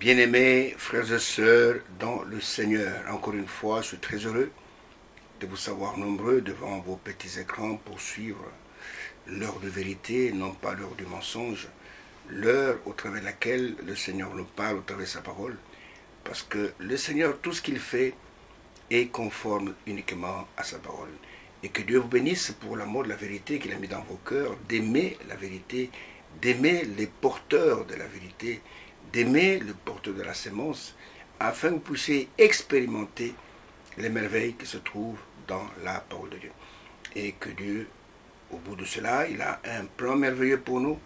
Bien-aimés frères et sœurs dans le Seigneur, encore une fois, je suis très heureux de vous savoir nombreux devant vos petits écrans pour suivre l'heure de vérité, non pas l'heure du mensonge, l'heure au travers de laquelle le Seigneur nous parle au travers de sa parole, parce que le Seigneur, tout ce qu'il fait est conforme uniquement à sa parole. Et que Dieu vous bénisse pour l'amour de la vérité qu'il a mis dans vos cœurs, d'aimer la vérité, d'aimer les porteurs de la vérité, d'aimer le porteur de la sémence, afin que vous puissiez expérimenter les merveilles qui se trouvent dans la parole de Dieu. Et que Dieu, au bout de cela, il a un plan merveilleux pour nous.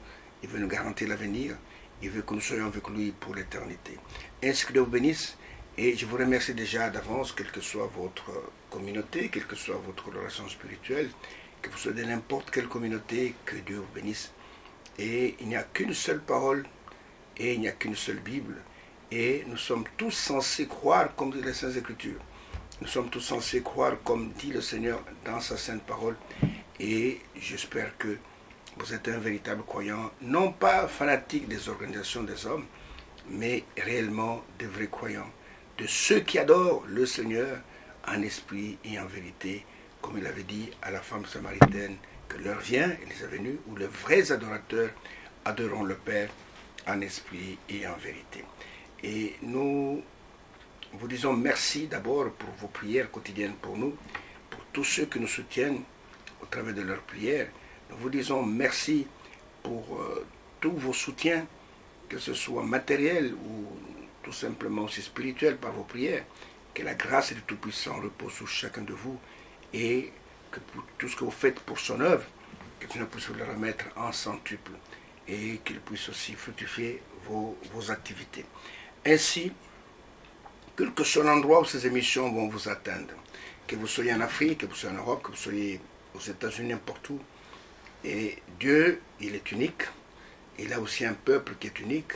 Il veut nous garantir l'avenir. Il veut que nous soyons avec lui pour l'éternité. Ainsi que Dieu vous bénisse. Et je vous remercie déjà d'avance, quelle que soit votre communauté, quelle que soit votre relation spirituelle, que vous soyez de n'importe quelle communauté, que Dieu vous bénisse. Et il n'y a qu'une seule parole, et il n'y a qu'une seule Bible. Et nous sommes tous censés croire comme dit les Saintes Écritures. Nous sommes tous censés croire comme dit le Seigneur dans sa sainte parole. Et j'espère que vous êtes un véritable croyant, non pas fanatique des organisations des hommes, mais réellement des vrais croyants, de ceux qui adorent le Seigneur en esprit et en vérité, comme il avait dit à la femme samaritaine, que l'heure vient, et les est venue, où les vrais adorateurs adoreront le Père en esprit et en vérité. Et nous vous disons merci d'abord pour vos prières quotidiennes pour nous, pour tous ceux qui nous soutiennent au travers de leurs prières. Nous vous disons merci pour tous vos soutiens, que ce soit matériel ou tout simplement aussi spirituel par vos prières. Que la grâce du Tout-Puissant repose sur chacun de vous et que pour tout ce que vous faites pour son œuvre, que Dieu puisse vous le remettre en centuple et qu'il puisse aussi fructifier vos activités. Ainsi, quel que soit l'endroit où ces émissions vont vous atteindre, que vous soyez en Afrique, que vous soyez en Europe, que vous soyez aux États-Unis, n'importe où, et Dieu, il est unique, il a aussi un peuple qui est unique,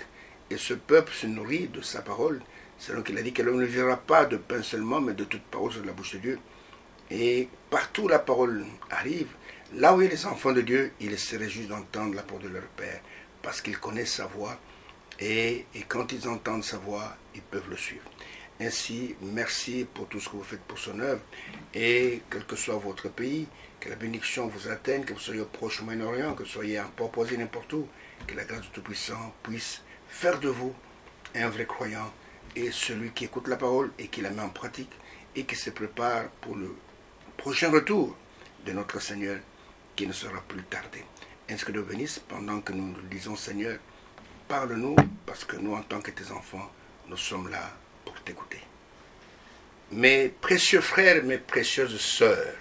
et ce peuple se nourrit de sa parole, selon qu'il a dit que l'homme ne vivra pas de pain seulement, mais de toute parole sur la bouche de Dieu. Et partout la parole arrive, là où il y a les enfants de Dieu, ils se réjouissent d'entendre la parole de leur Père, parce qu'ils connaissent sa voix, et quand ils entendent sa voix, ils peuvent le suivre. Ainsi, merci pour tout ce que vous faites pour son œuvre, et quel que soit votre pays, que la bénédiction vous atteigne, que vous soyez au Proche Moyen-Orient, que vous soyez en Papouasie, n'importe où, que la grâce du Tout-Puissant puisse faire de vous un vrai croyant, et celui qui écoute la parole et qui la met en pratique, et qui se prépare pour le prochain retour de notre Seigneur, qui ne sera plus tardé. Ainsi que Dieu bénisse, pendant que nous nous disons, Seigneur, parle-nous, parce que nous, en tant que tes enfants, nous sommes là pour t'écouter. Mes précieux frères, mes précieuses sœurs,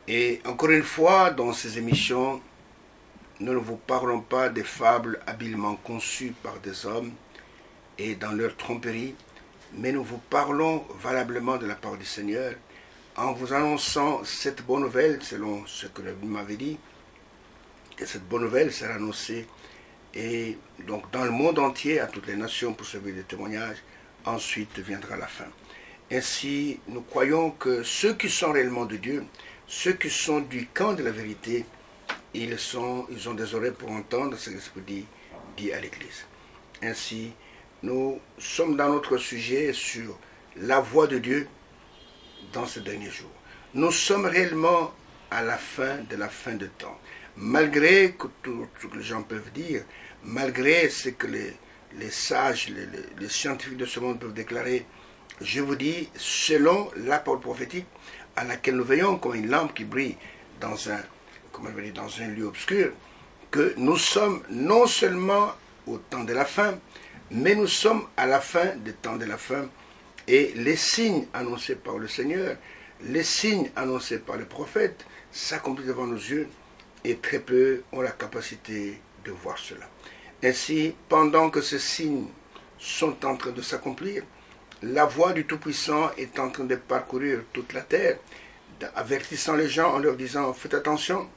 et encore une fois, dans ces émissions, nous ne vous parlons pas des fables habilement conçues par des hommes et dans leur tromperie, mais nous vous parlons valablement de la part du Seigneur, en vous annonçant cette bonne nouvelle, selon ce que la Bible m'avait dit, que cette bonne nouvelle sera annoncée et donc dans le monde entier, à toutes les nations pour servir de témoignage. Ensuite viendra la fin. Ainsi, nous croyons que ceux qui sont réellement de Dieu, ceux qui sont du camp de la vérité, ils ont des oreilles pour entendre ce que l'Esprit dit à l'Église. Ainsi, nous sommes dans notre sujet sur la voix de Dieu dans ces derniers jours. Nous sommes réellement à la fin de temps. Malgré que tout ce que les gens peuvent dire, malgré ce que les sages, les scientifiques de ce monde peuvent déclarer, je vous dis, selon la parole prophétique à laquelle nous veillons comme une lampe qui brille dans un lieu obscur, que nous sommes non seulement au temps de la fin, mais nous sommes à la fin des temps de la fin, et les signes annoncés par le Seigneur, les signes annoncés par les prophètes s'accomplissent devant nos yeux, et très peu ont la capacité de voir cela. Ainsi, pendant que ces signes sont en train de s'accomplir, la voix du Tout-Puissant est en train de parcourir toute la terre, avertissant les gens en leur disant « Faites attention,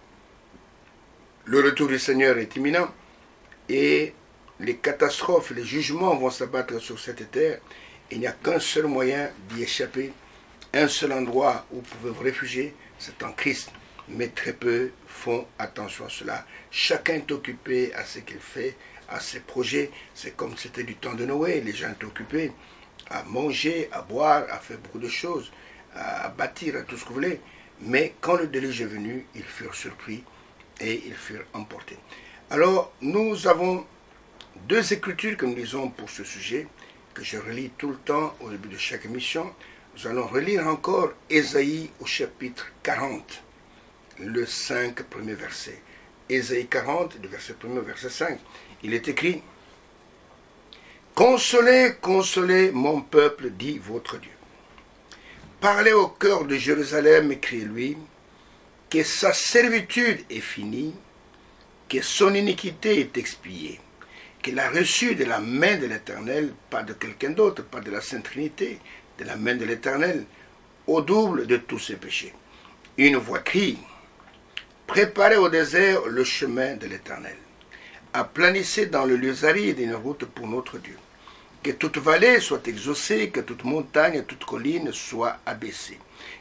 le retour du Seigneur est imminent et les catastrophes, les jugements vont s'abattre sur cette terre. Il n'y a qu'un seul moyen d'y échapper, un seul endroit où vous pouvez vous réfugier, c'est en Christ. Mais très peu font attention à cela. Chacun est occupé à ce qu'il fait, à ses projets. C'est comme c'était du temps de Noé, les gens étaient occupés à manger, à boire, à faire beaucoup de choses, à bâtir, à tout ce que vous voulez. Mais quand le déluge est venu, ils furent surpris et ils furent emportés. Alors, nous avons deux écritures que nous lisons pour ce sujet, que je relis tout le temps au début de chaque émission. Nous allons relire encore Ésaïe au chapitre 40, le 5 premier verset. Ésaïe 40, du verset 1er au verset 5. Il est écrit: Consolez, consolez mon peuple, dit votre Dieu. Parlez au cœur de Jérusalem et criez-lui que sa servitude est finie, que son iniquité est expiée, qu'il a reçu de la main de l'Éternel, pas de quelqu'un d'autre, pas de la Sainte Trinité, de la main de l'Éternel, au double de tous ses péchés. Une voix crie: Préparez au désert le chemin de l'Éternel. Aplanissez dans le lieu aride une route pour notre Dieu. Que toute vallée soit exaucée, que toute montagne et toute colline soient abaissées.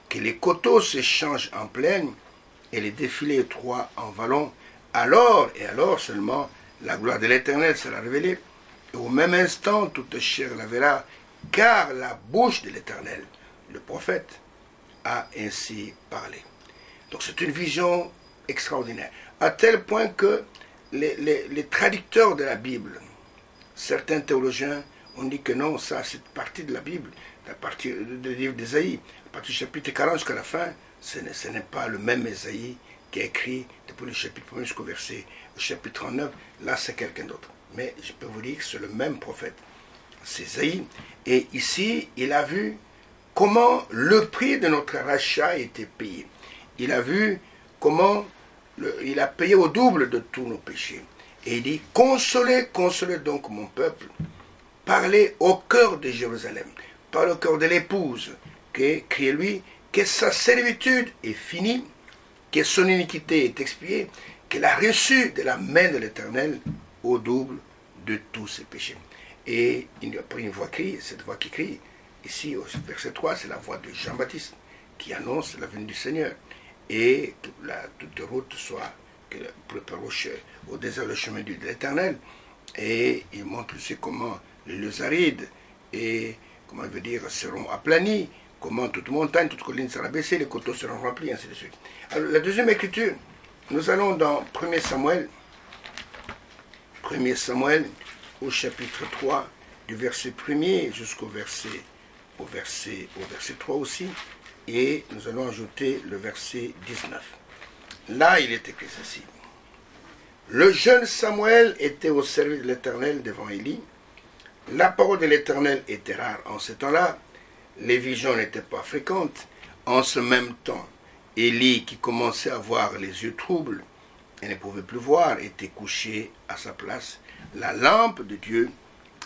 Que les coteaux se changent en plaine et les défilés étroits en vallons. Alors, et alors seulement, la gloire de l'Éternel sera révélée. Et au même instant, toute chair la verra, car la bouche de l'Éternel, le prophète, a ainsi parlé. Donc c'est une vision extraordinaire, à tel point que les traducteurs de la Bible, certains théologiens ont dit que non, ça c'est partie de la Bible, à partir du livre d'Ésaïe, à partir du chapitre 40 jusqu'à la fin, ce n'est pas le même Ésaïe qui a écrit depuis le chapitre 1 jusqu'au verset, au chapitre 39, là c'est quelqu'un d'autre. Mais je peux vous dire que c'est le même prophète, c'est Ésaïe, et ici il a vu comment le prix de notre rachat a été payé. Il a vu comment il a payé au double de tous nos péchés. Et il dit: Consolez, consolez donc mon peuple. Parlez au cœur de Jérusalem. Parlez au cœur de l'épouse. Criez-lui que sa servitude est finie, que son iniquité est expiée, qu'elle a reçu de la main de l'Éternel au double de tous ses péchés. Et après une voix crie, cette voix qui crie, ici au verset 3, c'est la voix de Jean-Baptiste qui annonce la venue du Seigneur. Et que toute route soit préparée au désert le chemin de l'Éternel. Et il montre aussi comment les lieux arides et, comment il veut dire, seront aplanis, comment toute montagne, toute colline sera baissée, les coteaux seront remplis, ainsi de suite. Alors la deuxième écriture, nous allons dans 1 Samuel au chapitre 3, du verset 1er jusqu'au verset 3 aussi, et nous allons ajouter le verset 19. Là, il est écrit ceci: Le jeune Samuel était au service de l'Éternel devant Élie. La parole de l'Éternel était rare en ce temps-là. Les visions n'étaient pas fréquentes. En ce même temps, Élie, qui commençait à avoir les yeux troubles et ne pouvait plus voir, était couché à sa place. La lampe de Dieu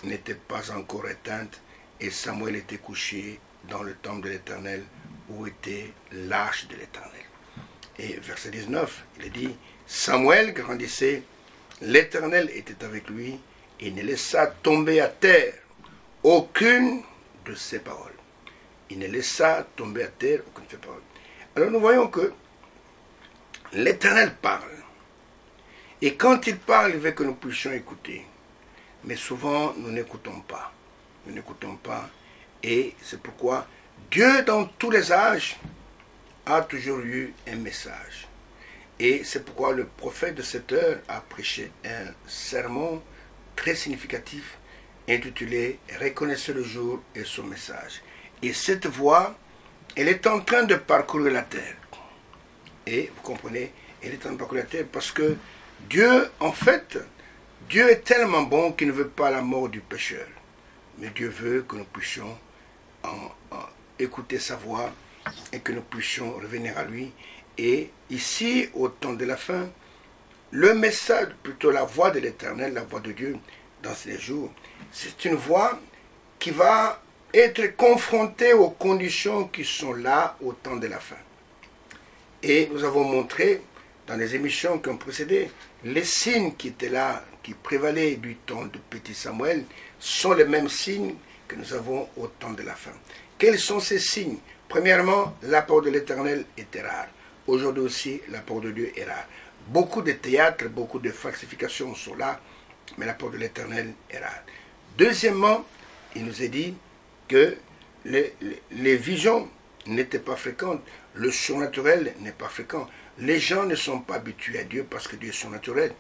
n'était pas encore éteinte et Samuel était couché dans le temple de l'Éternel où était l'arche de l'Éternel. Et verset 19, il dit: Samuel grandissait, l'Éternel était avec lui, et ne laissa tomber à terre aucune de ses paroles. Il ne laissa tomber à terre aucune de ses paroles. Alors nous voyons que l'Éternel parle. Et quand il parle, il veut que nous puissions écouter. Mais souvent, nous n'écoutons pas. Nous n'écoutons pas. Et c'est pourquoi Dieu, dans tous les âges, a toujours eu un message. Et c'est pourquoi le prophète de cette heure a prêché un sermon très significatif intitulé « Reconnaissez le jour et son message ». Et cette voix, elle est en train de parcourir la terre. Et vous comprenez, elle est en train de parcourir la terre parce que Dieu, en fait, Dieu est tellement bon qu'il ne veut pas la mort du pécheur. Mais Dieu veut que nous puissions écouter sa voix et que nous puissions revenir à lui. Et ici, au temps de la fin, le message, plutôt la voix de l'Éternel, la voix de Dieu dans ces jours, c'est une voix qui va être confrontée aux conditions qui sont là au temps de la fin. Et nous avons montré dans les émissions qui ont précédé, les signes qui étaient là, qui prévalaient du temps de Petit Samuel, sont les mêmes signes que nous avons au temps de la fin. Quels sont ces signes? Premièrement, la parole de l'Éternel était rare. Aujourd'hui aussi, la parole de Dieu est rare. Beaucoup de théâtres, beaucoup de falsifications sont là, mais la porte de l'Éternel est rare. Deuxièmement, il nous est dit que les visions n'étaient pas fréquentes, le surnaturel n'est pas fréquent. Les gens ne sont pas habitués à Dieu parce que Dieu est surnaturel.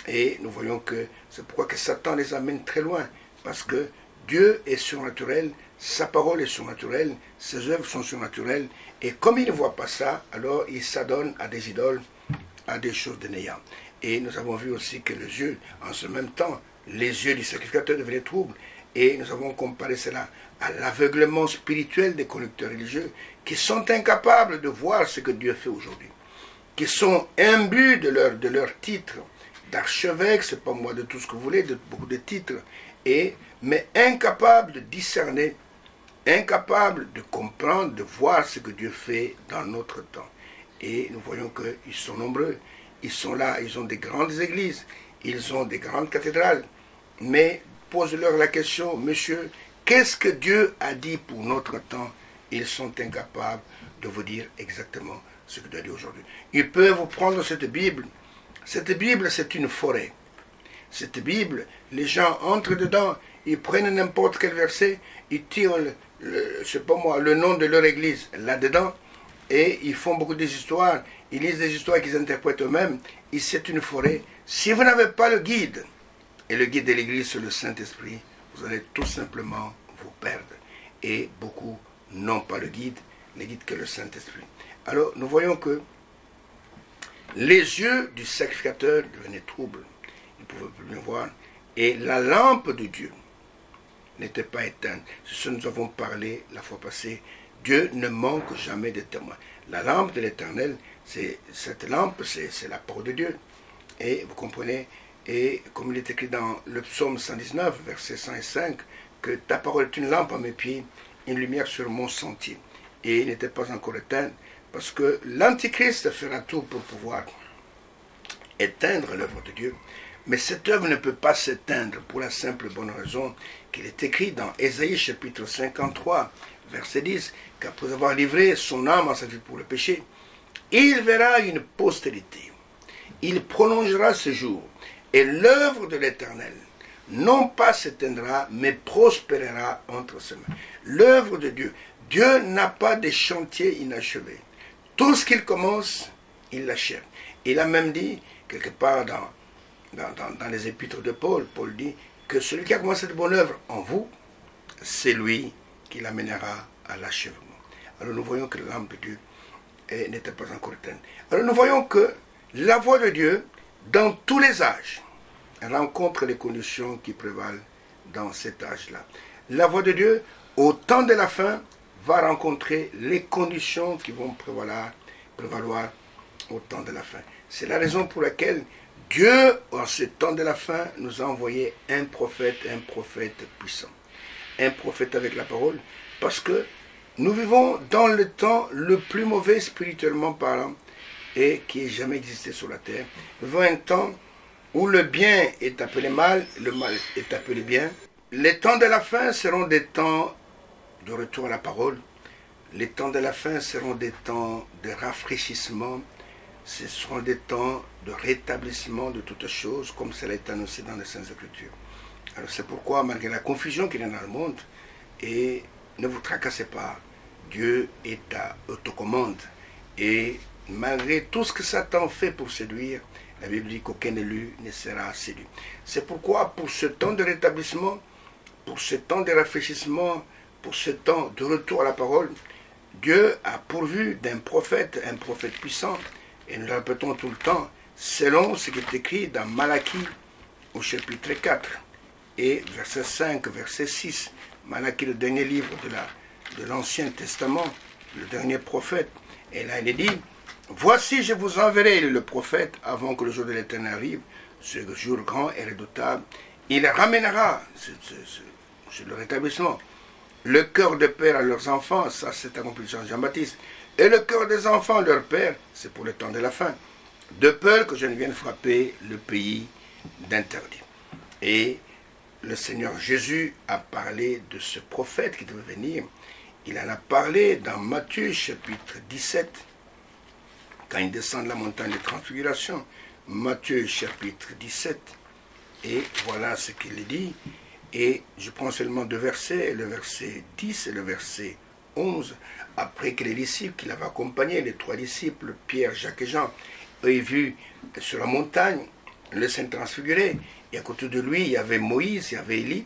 Et nous voyons que c'est pourquoi que Satan les amène très loin, parce que Dieu est surnaturel, sa parole est surnaturelle, ses œuvres sont surnaturelles, et comme il ne voit pas ça, alors il s'adonne à des idoles, à des choses de néant. Et nous avons vu aussi que les yeux, en ce même temps, les yeux du sacrificateur devenaient troubles, et nous avons comparé cela à l'aveuglement spirituel des conducteurs religieux, qui sont incapables de voir ce que Dieu fait aujourd'hui, qui sont imbus de leur titre d'archevêque, c'est pas moi de tout ce que vous voulez, de beaucoup de titres, mais incapables de discerner, incapables de comprendre, de voir ce que Dieu fait dans notre temps. Et nous voyons qu'ils sont nombreux, ils sont là, ils ont des grandes églises, ils ont des grandes cathédrales, mais pose-leur la question, monsieur, qu'est-ce que Dieu a dit pour notre temps? Ils sont incapables de vous dire exactement ce que Dieu a dit aujourd'hui. Ils peuvent vous prendre cette Bible, c'est une forêt. Cette Bible, les gens entrent dedans, ils prennent n'importe quel verset, ils tirent, je sais pas moi, le nom de leur église là-dedans, et ils font beaucoup d'histoires, ils lisent des histoires qu'ils interprètent eux-mêmes, et c'est une forêt. Si vous n'avez pas le guide, et le guide de l'église c'est le Saint-Esprit, vous allez tout simplement vous perdre. Et beaucoup n'ont pas le guide que le Saint-Esprit. Alors nous voyons que les yeux du sacrificateur devenaient troubles. Il ne pouvait plus bien voir. Et la lampe de Dieu n'était pas éteinte. C'est ce que nous avons parlé la fois passée. Dieu ne manque jamais de témoins. La lampe de l'Éternel, cette lampe, c'est la parole de Dieu. Et vous comprenez, et comme il est écrit dans le psaume 119, versets 105, que ta parole est une lampe à mes pieds, une lumière sur mon sentier. Et il n'était pas encore éteint, parce que l'Antichrist fera tout pour pouvoir éteindre l'œuvre de Dieu. Mais cette œuvre ne peut pas s'éteindre pour la simple et bonne raison qu'il est écrit dans Ésaïe chapitre 53, verset 10, qu'après avoir livré son âme en sacrifice pour le péché, il verra une postérité. Il prolongera ce jour, et l'œuvre de l'Éternel non pas s'éteindra, mais prospérera entre ses mains. L'œuvre de Dieu. Dieu n'a pas de chantier inachevé. Tout ce qu'il commence, il l'achève. Il a même dit, quelque part dans les épîtres de Paul, Paul dit que celui qui a commencé de bonne œuvre en vous, c'est lui qui l'amènera à l'achèvement. Alors nous voyons que la lampe de Dieu n'était pas encore éteinte. Alors nous voyons que la voix de Dieu, dans tous les âges, rencontre les conditions qui prévalent dans cet âge-là. La voix de Dieu, au temps de la fin, va rencontrer les conditions qui vont prévaloir au temps de la fin. C'est la raison pour laquelle Dieu, en ce temps de la fin, nous a envoyé un prophète puissant. Un prophète avec la parole, parce que nous vivons dans le temps le plus mauvais spirituellement parlant et qui ait jamais existé sur la terre. Nous vivons un temps où le bien est appelé mal, le mal est appelé bien. Les temps de la fin seront des temps de retour à la parole. Les temps de la fin seront des temps de rafraîchissement. Ce seront des temps de rétablissement de toutes choses, comme cela est annoncé dans les Saintes Écritures. Alors c'est pourquoi, malgré la confusion qu'il y a dans le monde, et ne vous tracassez pas, Dieu est à autocommande. Et malgré tout ce que Satan fait pour séduire, la Bible dit qu'aucun élu ne sera séduit. C'est pourquoi, pour ce temps de rétablissement, pour ce temps de rafraîchissement, pour ce temps de retour à la parole, Dieu a pourvu d'un prophète, un prophète puissant, et nous le répétons tout le temps, selon ce qui est écrit dans Malachie au chapitre 4, et verset 5, verset 6. Malachie, le dernier livre de l'Ancien Testament, le dernier prophète. Et là, il est dit, voici, je vous enverrai le prophète avant que le jour de l'Éternel arrive, ce jour grand et redoutable. Il ramènera, c'est le rétablissement, le cœur de père à leurs enfants, ça c'est accompli par Jean-Baptiste, et le cœur des enfants à leur père, c'est pour le temps de la fin, de peur que je ne vienne frapper le pays d'interdit. Et le Seigneur Jésus a parlé de ce prophète qui devait venir. Il en a parlé dans Matthieu chapitre 17, quand il descend de la montagne de transfiguration. Matthieu chapitre 17, Et voilà ce qu'il dit. Et je prends seulement 2 versets, le verset 10 et le verset 11. Après que les disciples qui l'avaient accompagné, les 3 disciples, Pierre, Jacques et Jean, aient vu sur la montagne le Saint transfiguré. Et à côté de lui, il y avait Moïse, il y avait Élie.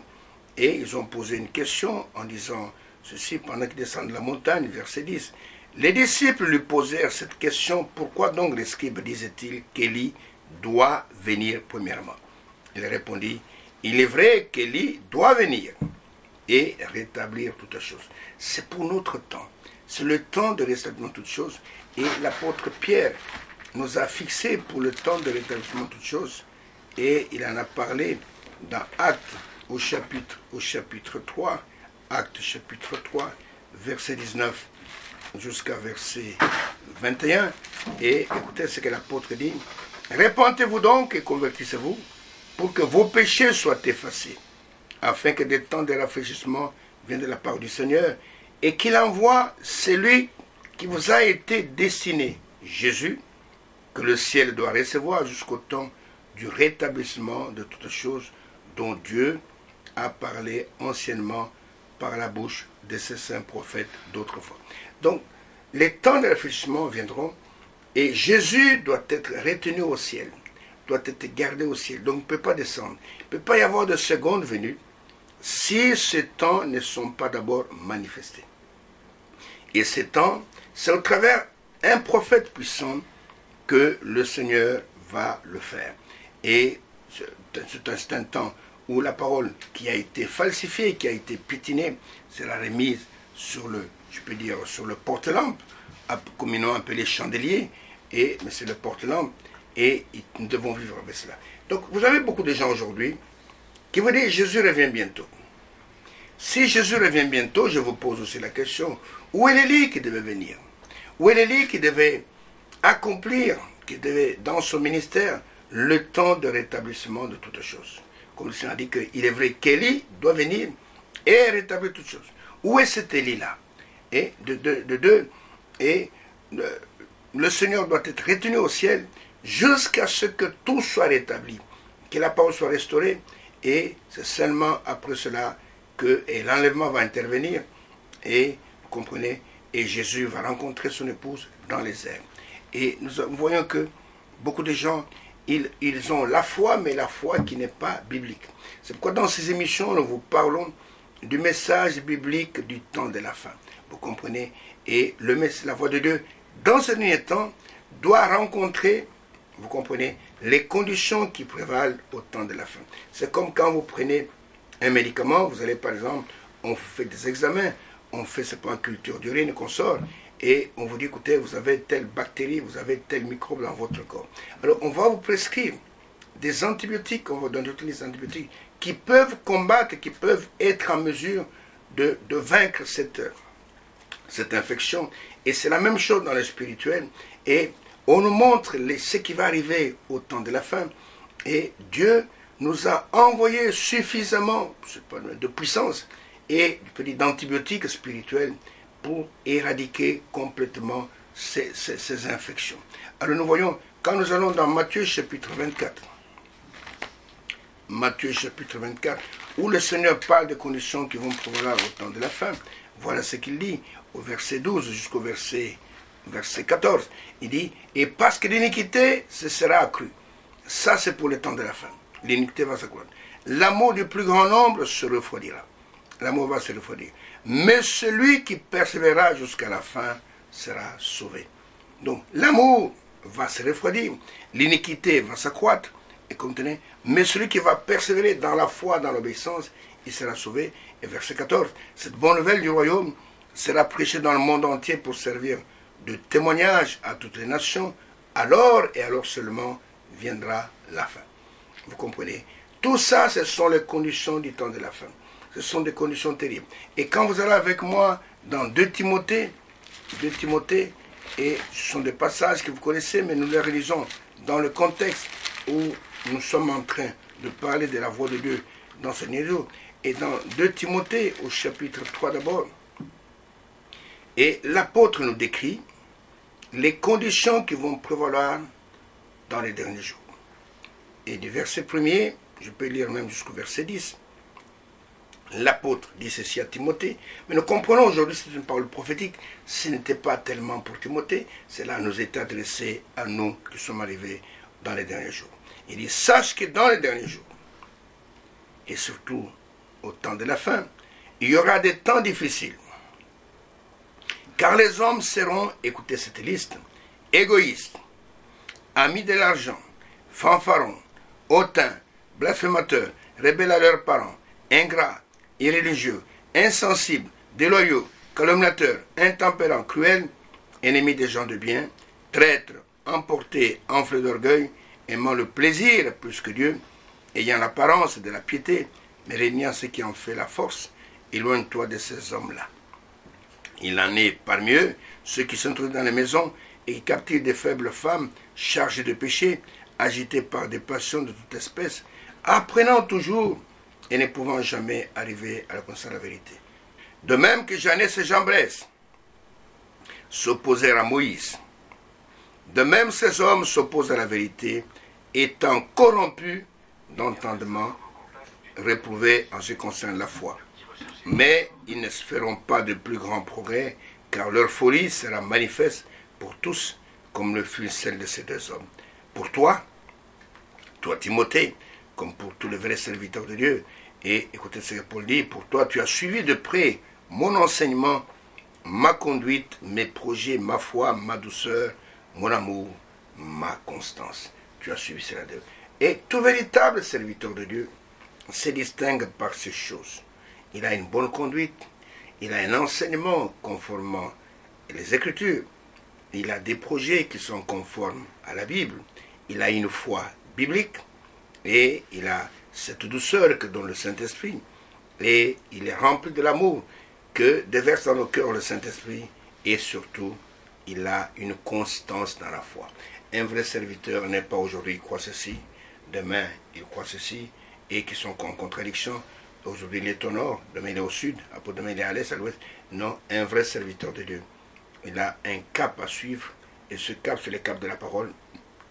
Et ils ont posé une question en disant ceci pendant qu'ils descendent de la montagne, verset 10. Les disciples lui posèrent cette question, pourquoi donc les scribes disaient-ils qu'Élie doit venir premièrement? Il répondit, il est vrai qu'Élie doit venir et rétablir toutes choses. C'est pour notre temps. C'est le temps de rétablissement de toutes choses. Et l'apôtre Pierre nous a fixé pour le temps de rétablissement de toutes choses. Et il en a parlé dans Actes au chapitre 3, Actes chapitre 3, verset 19 jusqu'à verset 21. Et écoutez ce que l'apôtre dit. Repentez-vous donc et convertissez-vous pour que vos péchés soient effacés, afin que des temps de rafraîchissement viennent de la part du Seigneur et qu'il envoie celui qui vous a été destiné, Jésus, que le ciel doit recevoir jusqu'au temps du rétablissement de toutes choses dont Dieu a parlé anciennement par la bouche de ses saints prophètes d'autrefois. Donc, les temps de réfléchissement viendront et Jésus doit être retenu au ciel, doit être gardé au ciel. Donc, il ne peut pas descendre. Il ne peut pas y avoir de seconde venue si ces temps ne sont pas d'abord manifestés. Et ces temps, c'est au travers un prophète puissant que le Seigneur va le faire. Et c'est un temps où la parole qui a été falsifiée, qui a été piétinée, sera remise sur le, je peux dire, sur le porte-lampe, communément appelé chandelier, mais c'est le porte-lampe, et nous devons vivre avec cela. Donc vous avez beaucoup de gens aujourd'hui qui vous disent Jésus revient bientôt. Si Jésus revient bientôt, je vous pose aussi la question, où est l'Élie qui devait venir? Où est l'Élie qui devait accomplir, qui devait, dans son ministère, le temps de rétablissement de toutes choses? Comme le Seigneur a dit qu'il est vrai qu'Élie doit venir et rétablir toutes choses. Où est cet Élie-là? Et le Seigneur doit être retenu au ciel jusqu'à ce que tout soit rétabli, que la parole soit restaurée, et c'est seulement après cela que l'enlèvement va intervenir, et vous comprenez, et Jésus va rencontrer son épouse dans les airs. Et nous voyons que beaucoup de gens, ils ont la foi, mais la foi qui n'est pas biblique. C'est pourquoi dans ces émissions, nous vous parlons du message biblique du temps de la fin. Vous comprenez? Et la voix de Dieu, dans ce dernier temps, doit rencontrer, vous comprenez, les conditions qui prévalent au temps de la fin. C'est comme quand vous prenez un médicament, vous allez par exemple, on fait des examens, on fait ce point culture d'urine qu'on sort, et on vous dit, écoutez, vous avez telle bactérie, vous avez tel microbe dans votre corps. Alors on va vous prescrire des antibiotiques, on va donner des antibiotiques qui peuvent combattre, qui peuvent être en mesure de vaincre cette infection. Et c'est la même chose dans le spirituel. Et on nous montre ce qui va arriver au temps de la fin. Et Dieu nous a envoyé suffisamment de puissance et d'antibiotiques spirituels pour éradiquer complètement ces infections. Alors nous voyons, quand nous allons dans Matthieu chapitre 24, Matthieu chapitre 24, où le Seigneur parle des conditions qui vont prévaloir au temps de la fin, voilà ce qu'il dit au verset 12 jusqu'au verset 14. Il dit, et parce que l'iniquité se sera accrue. Ça c'est pour le temps de la fin. L'iniquité va s'accroître. L'amour du plus grand nombre se refroidira. L'amour va se refroidir. Mais celui qui persévérera jusqu'à la fin sera sauvé. Donc l'amour va se refroidir. L'iniquité va s'accroître. Et comprenez, mais celui qui va persévérer dans la foi, dans l'obéissance, il sera sauvé. Et verset 14, cette bonne nouvelle du royaume sera prêchée dans le monde entier pour servir de témoignage à toutes les nations. Alors et alors seulement viendra la fin. Vous comprenez? Tout ça, ce sont les conditions du temps de la fin. Ce sont des conditions terribles. Et quand vous allez avec moi dans 2 Timothée, et ce sont des passages que vous connaissez, mais nous les relisons dans le contexte où nous sommes en train de parler de la voix de Dieu dans ce dernier jour. Et dans 2 Timothée, au chapitre 3 d'abord, et l'apôtre nous décrit les conditions qui vont prévaloir dans les derniers jours. Et du verset 1er Je peux lire même jusqu'au verset 10. L'apôtre dit ceci à Timothée, mais nous comprenons aujourd'hui, c'est une parole prophétique, ce n'était pas tellement pour Timothée, cela nous est adressé à nous qui sommes arrivés dans les derniers jours. Il dit, sache que dans les derniers jours, et surtout au temps de la fin, il y aura des temps difficiles. Car les hommes seront, écoutez cette liste, égoïstes, amis de l'argent, fanfarons, hautains, blasphémateurs, rebelles à leurs parents, ingrats, irréligieux, insensibles, déloyaux, calomniateurs, intempérants, cruels, ennemis des gens de bien, traîtres, emportés, enflés d'orgueil, aimant le plaisir plus que Dieu, ayant l'apparence de la piété, mais régnant ce qui en fait la force, éloigne-toi de ces hommes-là. Il en est parmi eux ceux qui s'introduisent dans les maisons et qui captivent des faibles femmes chargées de péché, agitées par des passions de toute espèce, apprenant toujours et ne pouvant jamais arriver à la connaissance de la vérité. De même que Janès et Jambres s'opposèrent à Moïse, de même ces hommes s'opposent à la vérité, étant corrompus d'entendement, réprouvés en ce qui concerne la foi. Mais ils ne se feront pas de plus grands progrès, car leur folie sera manifeste pour tous, comme le fut celle de ces deux hommes. Pour toi Timothée, comme pour tous les vrais serviteurs de Dieu, et écoutez ce que Paul dit, pour toi tu as suivi de près mon enseignement, ma conduite, mes projets, ma foi, ma douceur, mon amour, ma constance. Tu as suivi cela d'eux. Et tout véritable serviteur de Dieu se distingue par ces choses. Il a une bonne conduite, il a un enseignement conformément les Écritures, il a des projets qui sont conformes à la Bible, il a une foi biblique et il a cette douceur que donne le Saint-Esprit et il est rempli de l'amour que déverse dans nos cœurs le Saint-Esprit et surtout il a une constance dans la foi. Un vrai serviteur n'est pas aujourd'hui il croit ceci, demain il croit ceci et qui sont en contradiction. Aujourd'hui il est au nord, demain il est au sud, après demain il est à l'est, à l'ouest. Non, un vrai serviteur de Dieu. Il a un cap à suivre et ce cap c'est le cap de la parole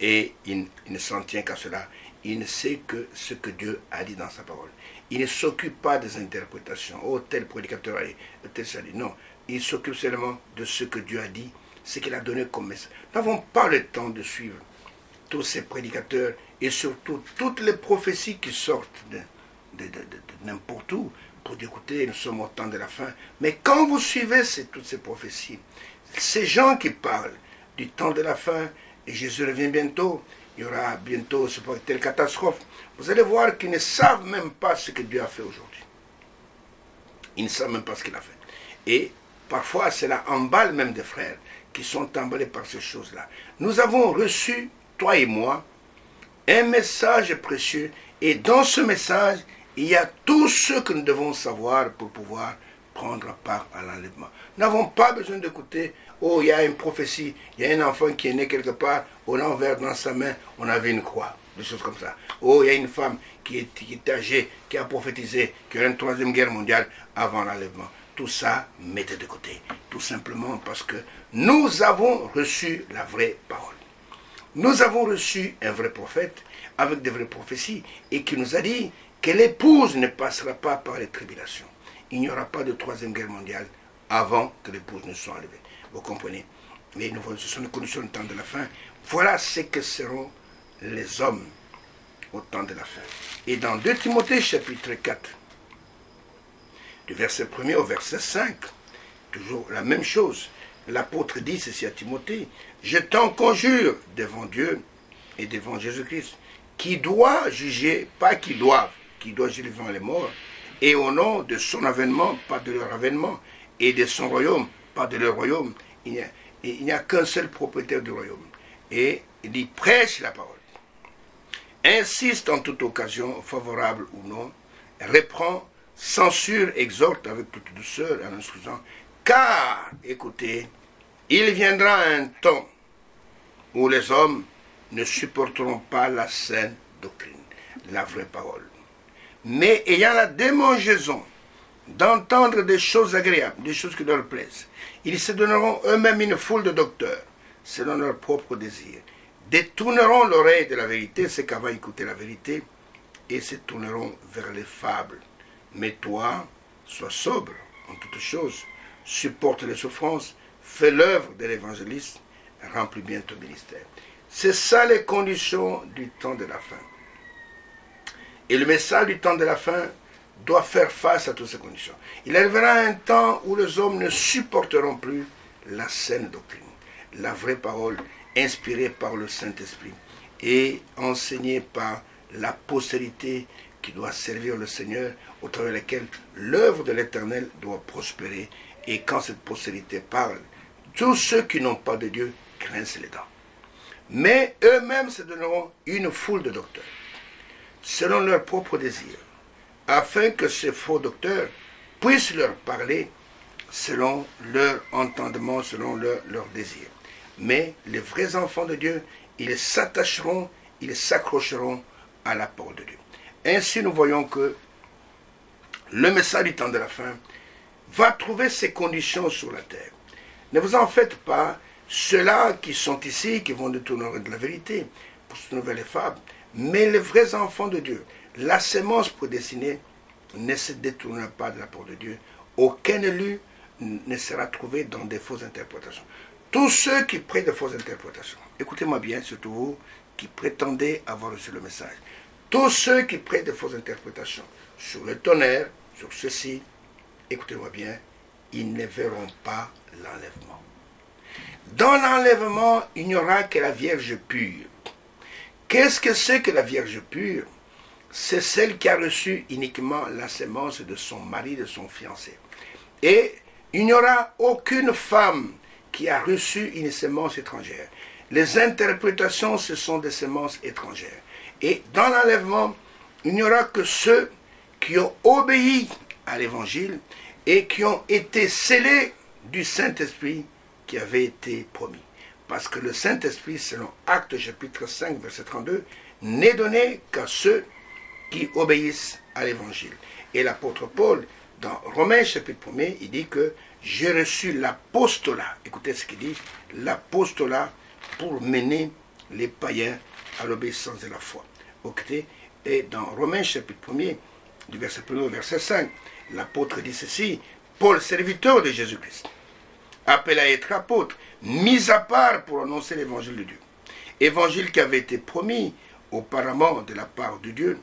et il ne s'en tient qu'à cela. Il ne sait que ce que Dieu a dit dans sa parole. Il ne s'occupe pas des interprétations. Oh, tel prédicateur a dit, tel ça dit. Non, il s'occupe seulement de ce que Dieu a dit, ce qu'il a donné comme message. Nous n'avons pas le temps de suivre tous ces prédicateurs et surtout toutes les prophéties qui sortent de n'importe où pour dire, écoutez, nous sommes au temps de la fin. Mais quand vous suivez toutes ces prophéties, ces gens qui parlent du temps de la fin, et Jésus revient bientôt, il y aura bientôt telle catastrophe, vous allez voir qu'ils ne savent même pas ce que Dieu a fait aujourd'hui. Ils ne savent même pas ce qu'il a fait. Et parfois, cela emballe même des frères qui sont emballés par ces choses-là. Nous avons reçu, toi et moi, un message précieux, et dans ce message, il y a tout ce que nous devons savoir pour pouvoir prendre part à l'enlèvement. Nous n'avons pas besoin d'écouter, oh, il y a une prophétie, il y a un enfant qui est né quelque part, on a ouvert dans sa main, on avait une croix, des choses comme ça. Oh, il y a une femme qui est âgée, qui a prophétisé qu'il y aura une troisième guerre mondiale avant l'enlèvement. Tout ça, mettez de côté. Tout simplement parce que nous avons reçu la vraie parole. Nous avons reçu un vrai prophète avec de vraies prophéties et qui nous a dit que l'épouse ne passera pas par les tribulations. Il n'y aura pas de troisième guerre mondiale avant que l'épouse ne soit enlevée. Vous comprenez? Mais nous voyons, ce sont les conditions du temps de la fin. Voilà ce que seront les hommes au temps de la fin. Et dans 2 Timothée chapitre 4, du verset 1er au verset 5, toujours la même chose. L'apôtre dit ceci à Timothée, « Je t'en conjure devant Dieu et devant Jésus-Christ, qui doit juger, pas qui doit juger les vivants et les morts, et au nom de son avènement, pas de leur avènement, et de son royaume, pas de leur royaume. Il n'y a qu'un seul propriétaire du royaume. » Et il dit, prêche la parole. Insiste en toute occasion, favorable ou non, reprend, censure, exhorte avec toute douceur en instruisant, car, écoutez, il viendra un temps où les hommes ne supporteront pas la saine doctrine, la vraie parole, mais ayant la démangeaison d'entendre des choses agréables, des choses qui leur plaisent, ils se donneront eux-mêmes une foule de docteurs, selon leur propre désir, détourneront l'oreille de la vérité, c'est qu'avant écouter la vérité, et se tourneront vers les fables. Mais toi, sois sobre en toutes choses, supporte les souffrances, fais l'œuvre de l'évangéliste, remplis bien ton ministère. C'est ça les conditions du temps de la fin. Et le message du temps de la fin doit faire face à toutes ces conditions. Il arrivera un temps où les hommes ne supporteront plus la saine doctrine, la vraie parole inspirée par le Saint-Esprit et enseignée par la postérité qui doit servir le Seigneur, au travers de laquelle l'œuvre de l'Éternel doit prospérer. Et quand cette postérité parle, tous ceux qui n'ont pas de Dieu grincent les dents. Mais eux-mêmes se donneront une foule de docteurs, selon leurs propres désirs, afin que ces faux docteurs puissent leur parler selon leur entendement, selon leur désir. Mais les vrais enfants de Dieu, ils s'attacheront, ils s'accrocheront à la parole de Dieu. Ainsi, nous voyons que le message du temps de la fin va trouver ses conditions sur la terre. Ne vous en faites pas, ceux-là qui sont ici, qui vont détourner de la vérité, pour se trouver les fables, mais les vrais enfants de Dieu, la sémence prédestinée, ne se détournera pas de la parole de Dieu. Aucun élu ne sera trouvé dans des fausses interprétations. Tous ceux qui prêtent de fausses interprétations, écoutez-moi bien, surtout vous qui prétendez avoir reçu le message, tous ceux qui prêtent de fausses interprétations sur le tonnerre, sur ceci, écoutez-moi bien, ils ne verront pas l'enlèvement. Dans l'enlèvement, il n'y aura que la Vierge pure. Qu'est-ce que c'est que la Vierge pure? C'est celle qui a reçu uniquement la sémence de son mari, de son fiancé. Et il n'y aura aucune femme qui a reçu une sémence étrangère. Les interprétations, ce sont des sémences étrangères. Et dans l'enlèvement, il n'y aura que ceux qui ont obéi à l'évangile et qui ont été scellés du Saint-Esprit qui avait été promis. Parce que le Saint-Esprit, selon Actes chapitre 5, verset 32, n'est donné qu'à ceux qui obéissent à l'évangile. Et l'apôtre Paul, dans Romains chapitre 1er, il dit que j'ai reçu l'apostolat. Écoutez ce qu'il dit, l'apostolat pour mener les païens à l'obéissance de la foi. Okay? Et dans Romains chapitre 1er, du verset 1 au verset 5, l'apôtre dit ceci, Paul, serviteur de Jésus-Christ, appelé à être apôtre, mis à part pour annoncer l'évangile de Dieu. Évangile qui avait été promis auparavant de la part de Dieu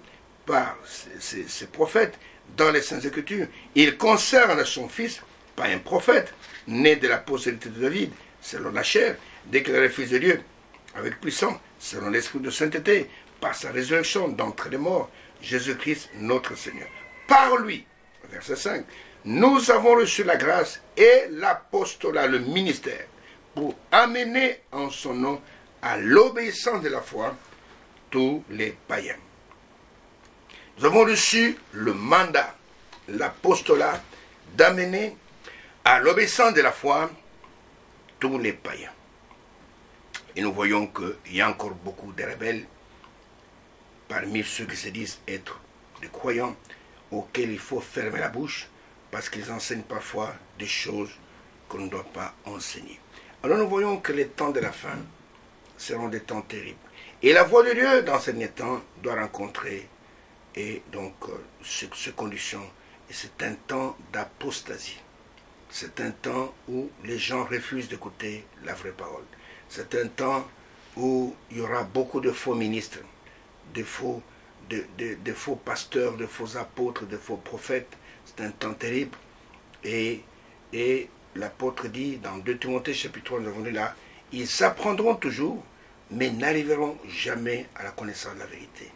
par ses prophètes dans les Saintes Écritures. Il concerne son fils, pas un prophète, né de la postérité de David, selon la chair, déclaré fils de Dieu, avec puissance, selon l'esprit de sainteté, par sa résurrection d'entre les morts, Jésus-Christ notre Seigneur. Par lui, verset 5, nous avons reçu la grâce et l'apostolat, le ministère, pour amener en son nom à l'obéissance de la foi tous les païens. Nous avons reçu le mandat, l'apostolat, d'amener à l'obéissance de la foi tous les païens. Et nous voyons qu'il y a encore beaucoup de rebelles parmi ceux qui se disent être des croyants auxquels il faut fermer la bouche parce qu'ils enseignent parfois des choses qu'on ne doit pas enseigner. Alors nous voyons que les temps de la fin seront des temps terribles. Et la voix de Dieu dans ces derniers temps doit rencontrer et donc ces conditions. Et c'est un temps d'apostasie. C'est un temps où les gens refusent d'écouter la vraie parole. C'est un temps où il y aura beaucoup de faux ministres, de faux pasteurs, de faux apôtres, de faux prophètes. C'est un temps terrible. Et l'apôtre dit dans 2 Timothée chapitre 3, nous avons lu là, ils s'apprendront toujours, mais n'arriveront jamais à la connaissance de la vérité.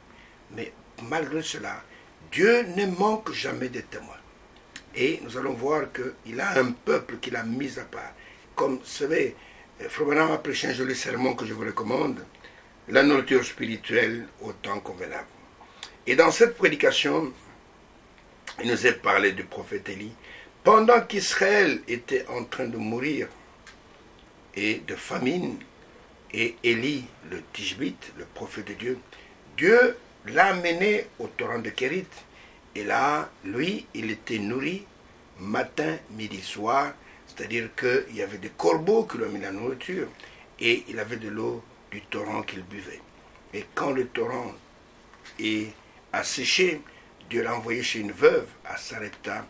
Mais malgré cela, Dieu ne manque jamais de témoins. Et nous allons voir qu'il a un peuple qu'il a mis à part. Comme vous savez, Frère Branham a prêché un joli sermon que je vous recommande, la nourriture spirituelle au temps convenable. Et dans cette prédication, il nous est parlé du prophète Élie. Pendant qu'Israël était en train de mourir et de famine, et Élie, le Tishbite, le prophète de Dieu, Dieu l'a mené au torrent de Kérit. Et là, lui, il était nourri matin, midi, soir. C'est-à-dire qu'il y avait des corbeaux qui lui ont mis la nourriture. Et il avait de l'eau du torrent qu'il buvait. Et quand le torrent a séché, Dieu l'a envoyé chez une veuve à Sarepta.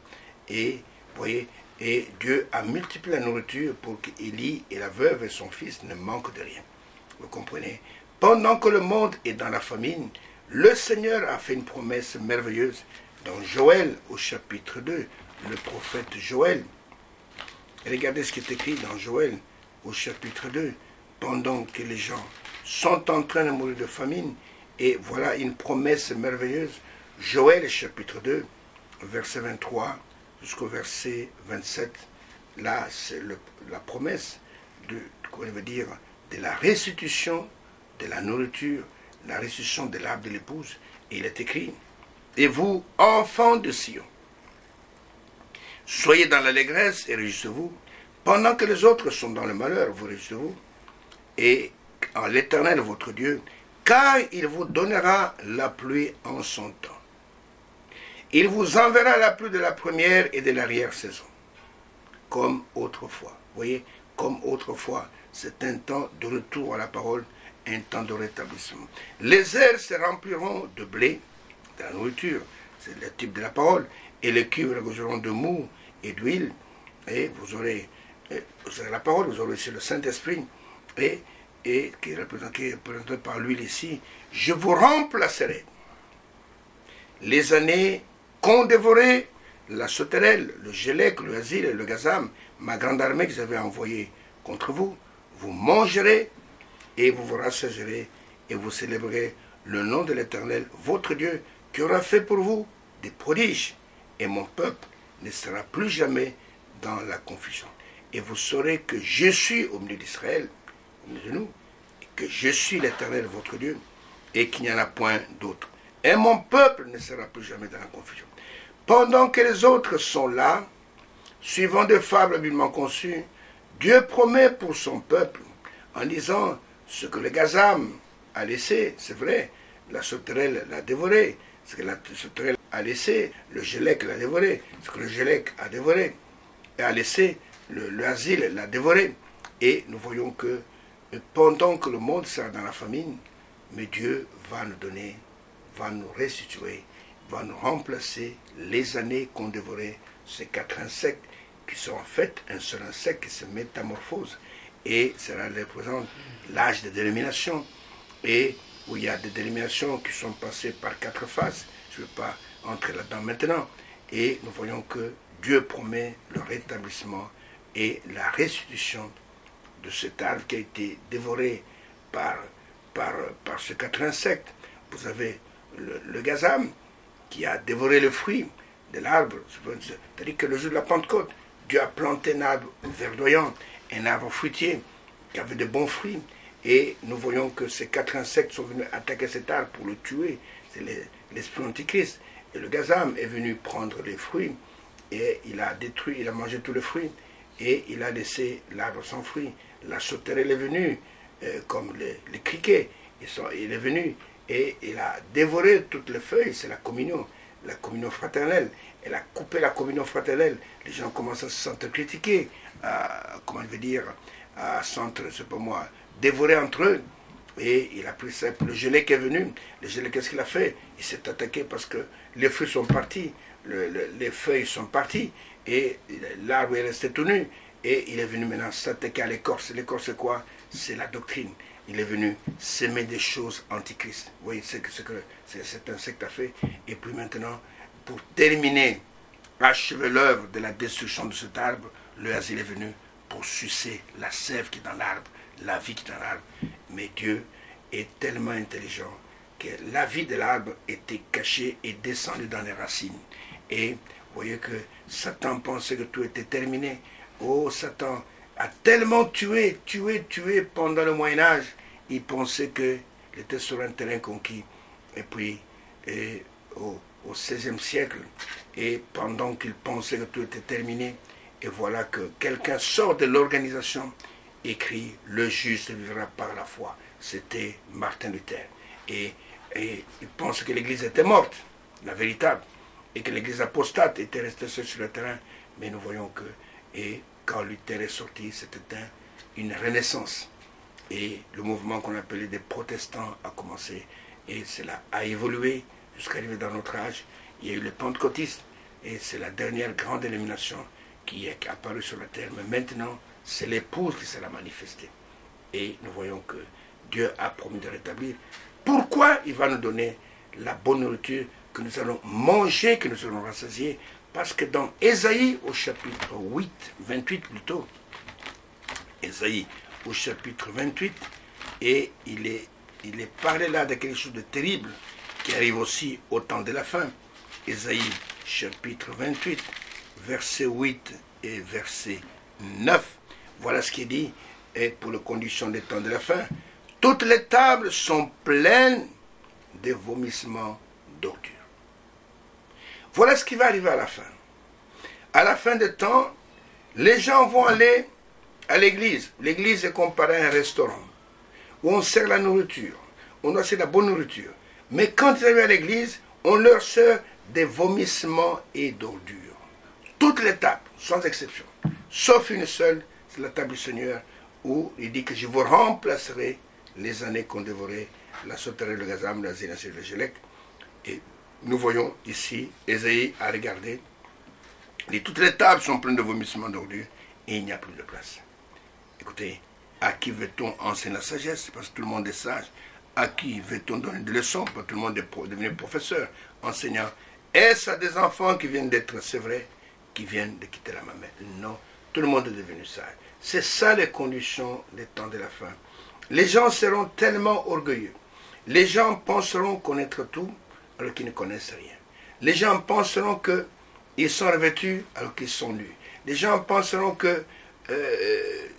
Et, voyez, et Dieu a multiplié la nourriture pour qu'Élie et la veuve et son fils ne manquent de rien. Vous comprenez? Pendant que le monde est dans la famine, le Seigneur a fait une promesse merveilleuse dans Joël au chapitre 2, le prophète Joël. Regardez ce qui est écrit dans Joël au chapitre 2, pendant que les gens sont en train de mourir de famine, et voilà une promesse merveilleuse. Joël chapitre 2, verset 23 jusqu'au verset 27, là c'est la promesse de la restitution de la nourriture, la restitution de l'arbre de l'épouse. Et il est écrit: et vous, enfants de Sion, soyez dans l'allégresse et réjouissez-vous. Pendant que les autres sont dans le malheur, vous réjouissez-vous. Et en l'Éternel votre Dieu, car il vous donnera la pluie en son temps. Il vous enverra la pluie de la première et de l'arrière-saison, comme autrefois. Vous voyez, comme autrefois, c'est un temps de retour à la parole, un temps de rétablissement. Les airs se rempliront de blé, de la nourriture, c'est le type de la parole, et les cuivres regorgeront de mou et d'huile, et vous aurez la parole, vous aurez aussi le Saint-Esprit, et qui est représenté par l'huile ici. Je vous remplacerai les années qu'ont dévoré la sauterelle, le gélec, le asile et le gazam, ma grande armée que j'avais envoyée contre vous. Vous mangerez et vous vous rassasierez et vous célébrerez le nom de l'Éternel, votre Dieu, qui aura fait pour vous des prodiges. Et mon peuple ne sera plus jamais dans la confusion. Et vous saurez que je suis au milieu d'Israël, au milieu de nous, et que je suis l'Éternel, votre Dieu, et qu'il n'y en a point d'autre. Et mon peuple ne sera plus jamais dans la confusion. Pendant que les autres sont là, suivant des fables habilement conçues, Dieu promet pour son peuple, en disant ce que le gazam a laissé, c'est vrai, la sauterelle l'a dévoré, ce que la sauterelle a laissé, le gélec l'a dévoré, ce que le gélec a dévoré, et a laissé, le asile l'a dévoré. Et nous voyons que pendant que le monde sera dans la famine, mais Dieu va nous donner, va nous restituer, va nous remplacer les années qu'ont dévoré ces 4 insectes qui sont en fait un seul insecte qui se métamorphose. Et cela représente l'âge de dénomination, et où il y a des dénominations qui sont passées par 4 phases. Je ne vais pas entrer là-dedans maintenant. Et nous voyons que Dieu promet le rétablissement et la restitution de cet arbre qui a été dévoré par ces 4 insectes. Vous avez le gazam qui a dévoré le fruit de l'arbre. C'est-à-dire que le jour de la Pentecôte, Dieu a planté un arbre verdoyant, un arbre fruitier qui avait de bons fruits. Et nous voyons que ces 4 insectes sont venus attaquer cet arbre pour le tuer. C'est l'esprit antichrist. Et le gazam est venu prendre les fruits et il a détruit, il a mangé tous les fruits et il a laissé l'arbre sans fruits. La sauterelle est venue, comme les criquets. Il est venu et il a dévoré toutes les feuilles. C'est la communion fraternelle. Elle a coupé la communion fraternelle. Les gens commencent à se sentir critiqués, à sentir, c'est pas moi, dévorer entre eux. Et il a pris ça. Le gélec est venu. Le gélec, qu'est-ce qu'il a fait? Il s'est attaqué parce que les fruits sont partis, les feuilles sont parties, et l'arbre est resté tout nu. Et il est venu maintenant s'attaquer à l'écorce. L'écorce, c'est quoi? C'est la doctrine. Il est venu s'aimer des choses antichrist. Vous voyez ce que cet insecte a fait. Et puis maintenant, pour terminer, achever l'œuvre de la destruction de cet arbre, le asile est venu pour sucer la sève qui est dans l'arbre, la vie qui est dans l'arbre. Mais Dieu est tellement intelligent que la vie de l'arbre était cachée et descendue dans les racines. Et vous voyez que Satan pensait que tout était terminé. Oh, Satan a tellement tué pendant le Moyen-Âge. Il pensait qu'il était sur un terrain conquis. Et puis, au XVIe siècle, et pendant qu'il pensait que tout était terminé, et voilà que quelqu'un sort de l'organisation, écrit « Le juste vivra par la foi ». C'était Martin Luther. Et il pense que l'Église était morte, la véritable, et que l'Église apostate était restée seule sur le terrain. Mais nous voyons que, et quand Luther est sorti, c'était une renaissance. Et le mouvement qu'on appelait des protestants a commencé. Et cela a évolué jusqu'à arriver dans notre âge, il y a eu les pentecôtistes, et c'est la dernière grande illumination qui est apparue sur la terre. Mais maintenant, c'est l'épouse qui sera manifestée. Et nous voyons que Dieu a promis de rétablir. Pourquoi il va nous donner la bonne nourriture que nous allons manger, que nous allons rassasier? Parce que dans Ésaïe au chapitre 28 plutôt, Ésaïe au chapitre 28, et il est parlé là de quelque chose de terrible qui arrive aussi au temps de la fin. Ésaïe chapitre 28, verset 8 et verset 9. Voilà ce qui est dit, et pour les conditions des temps de la fin. Toutes les tables sont pleines de vomissements d'ordures. Voilà ce qui va arriver à la fin. À la fin des temps, les gens vont aller à l'église. L'église est comparée à un restaurant où on sert la nourriture. On doit servir la bonne nourriture. Mais quand ils arrivent à l'église, on leur sert des vomissements et d'ordures. Toutes les tables, sans exception, sauf une seule, c'est la table du Seigneur, où il dit que je vous remplacerai les années qu'on dévorait, la sauterelle, le gazam, la zénacée, le gélec. Et nous voyons ici, Ésaïe a regardé, et toutes les tables sont pleines de vomissements d'ordures, et il n'y a plus de place. Écoutez, à qui veut-on enseigner la sagesse? Parce que tout le monde est sage. À qui veut-on donner des leçons? Parce que tout le monde est devenu professeur, enseignant. Est-ce à des enfants qui viennent d'être, c'est vrai, qui viennent de quitter la maman? Non, tout le monde est devenu sage. C'est ça les conditions des temps de la fin. Les gens seront tellement orgueilleux. Les gens penseront connaître tout alors qu'ils ne connaissent rien. Les gens penseront qu'ils sont revêtus alors qu'ils sont nus. Les gens penseront que,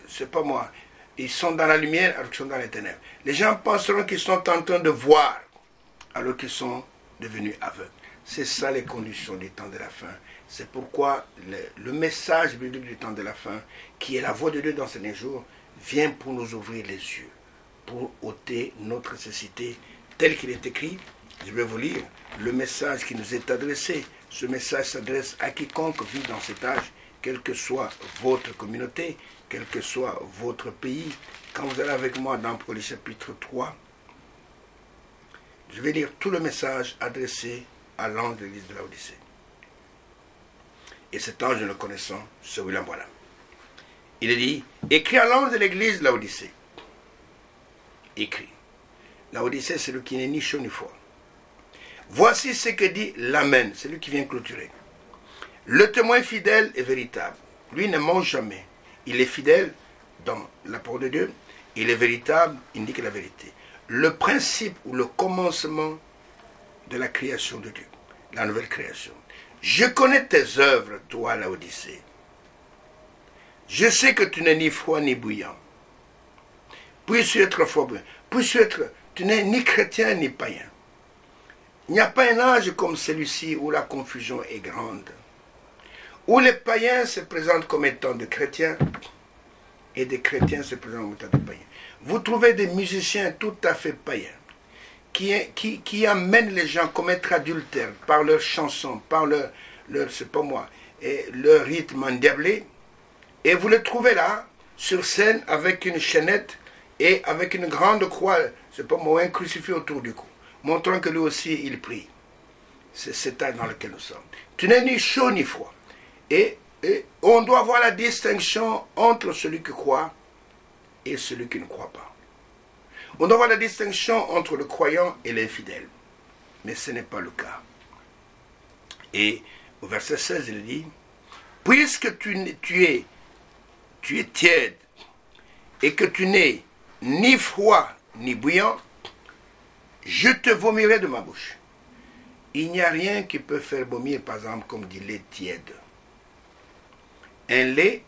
c'est pas moi, ils sont dans la lumière alors qu'ils sont dans les ténèbres. Les gens penseront qu'ils sont en train de voir alors qu'ils sont devenus aveugles. C'est ça les conditions du temps de la fin. C'est pourquoi le message biblique du temps de la fin, qui est la voix de Dieu dans ces derniers jours, vient pour nous ouvrir les yeux, pour ôter notre nécessité, tel qu'il est écrit. Je vais vous lire le message qui nous est adressé. Ce message s'adresse à quiconque vit dans cet âge, quelle que soit votre communauté, quel que soit votre pays. Quand vous allez avec moi dans Apocalypse chapitre 3, je vais lire tout le message adressé à l'ange de l'église de Laodicée. Et cet ange, nous le connaissons, c'est William Branham. Il est dit, écrit à l'ange de l'église de Laodicée. Écrit. Laodicée, c'est celui qui n'est ni chaud ni froid. Voici ce que dit l'Amen, celui qui vient clôturer. Le témoin fidèle et véritable. Lui ne mange jamais. Il est fidèle dans la parole de Dieu. Il est véritable, il indique la vérité. Le principe ou le commencement de la création de Dieu. La nouvelle création. Je connais tes œuvres, toi, Laodicée. Je sais que tu n'es ni froid ni bouillant. Puisses-tu être froid, bouillant. Puisses-tu être, tu n'es ni chrétien ni païen. Il n'y a pas un âge comme celui-ci où la confusion est grande, où les païens se présentent comme étant des chrétiens et des chrétiens se présentent comme étant des païens. Vous trouvez des musiciens tout à fait païens qui amènent les gens à commettre adultère par leurs chansons, par leur c'est pas moi, et leur rythme endiablé, et vous les trouvez là, sur scène, avec une chaînette et avec une grande croix, c'est pas moi, un crucifix autour du cou, montrant que lui aussi il prie. C'est cet âge dans lequel nous sommes. Tu n'es ni chaud ni froid. Et on doit voir la distinction entre celui qui croit et celui qui ne croit pas. On doit voir la distinction entre le croyant et l'infidèle. Mais ce n'est pas le cas. Et au verset 16, il dit, puisque tu es tiède et que tu n'es ni froid ni bouillant, je te vomirai de ma bouche. Il n'y a rien qui peut faire vomir, par exemple, comme du lait tiède. Un lait,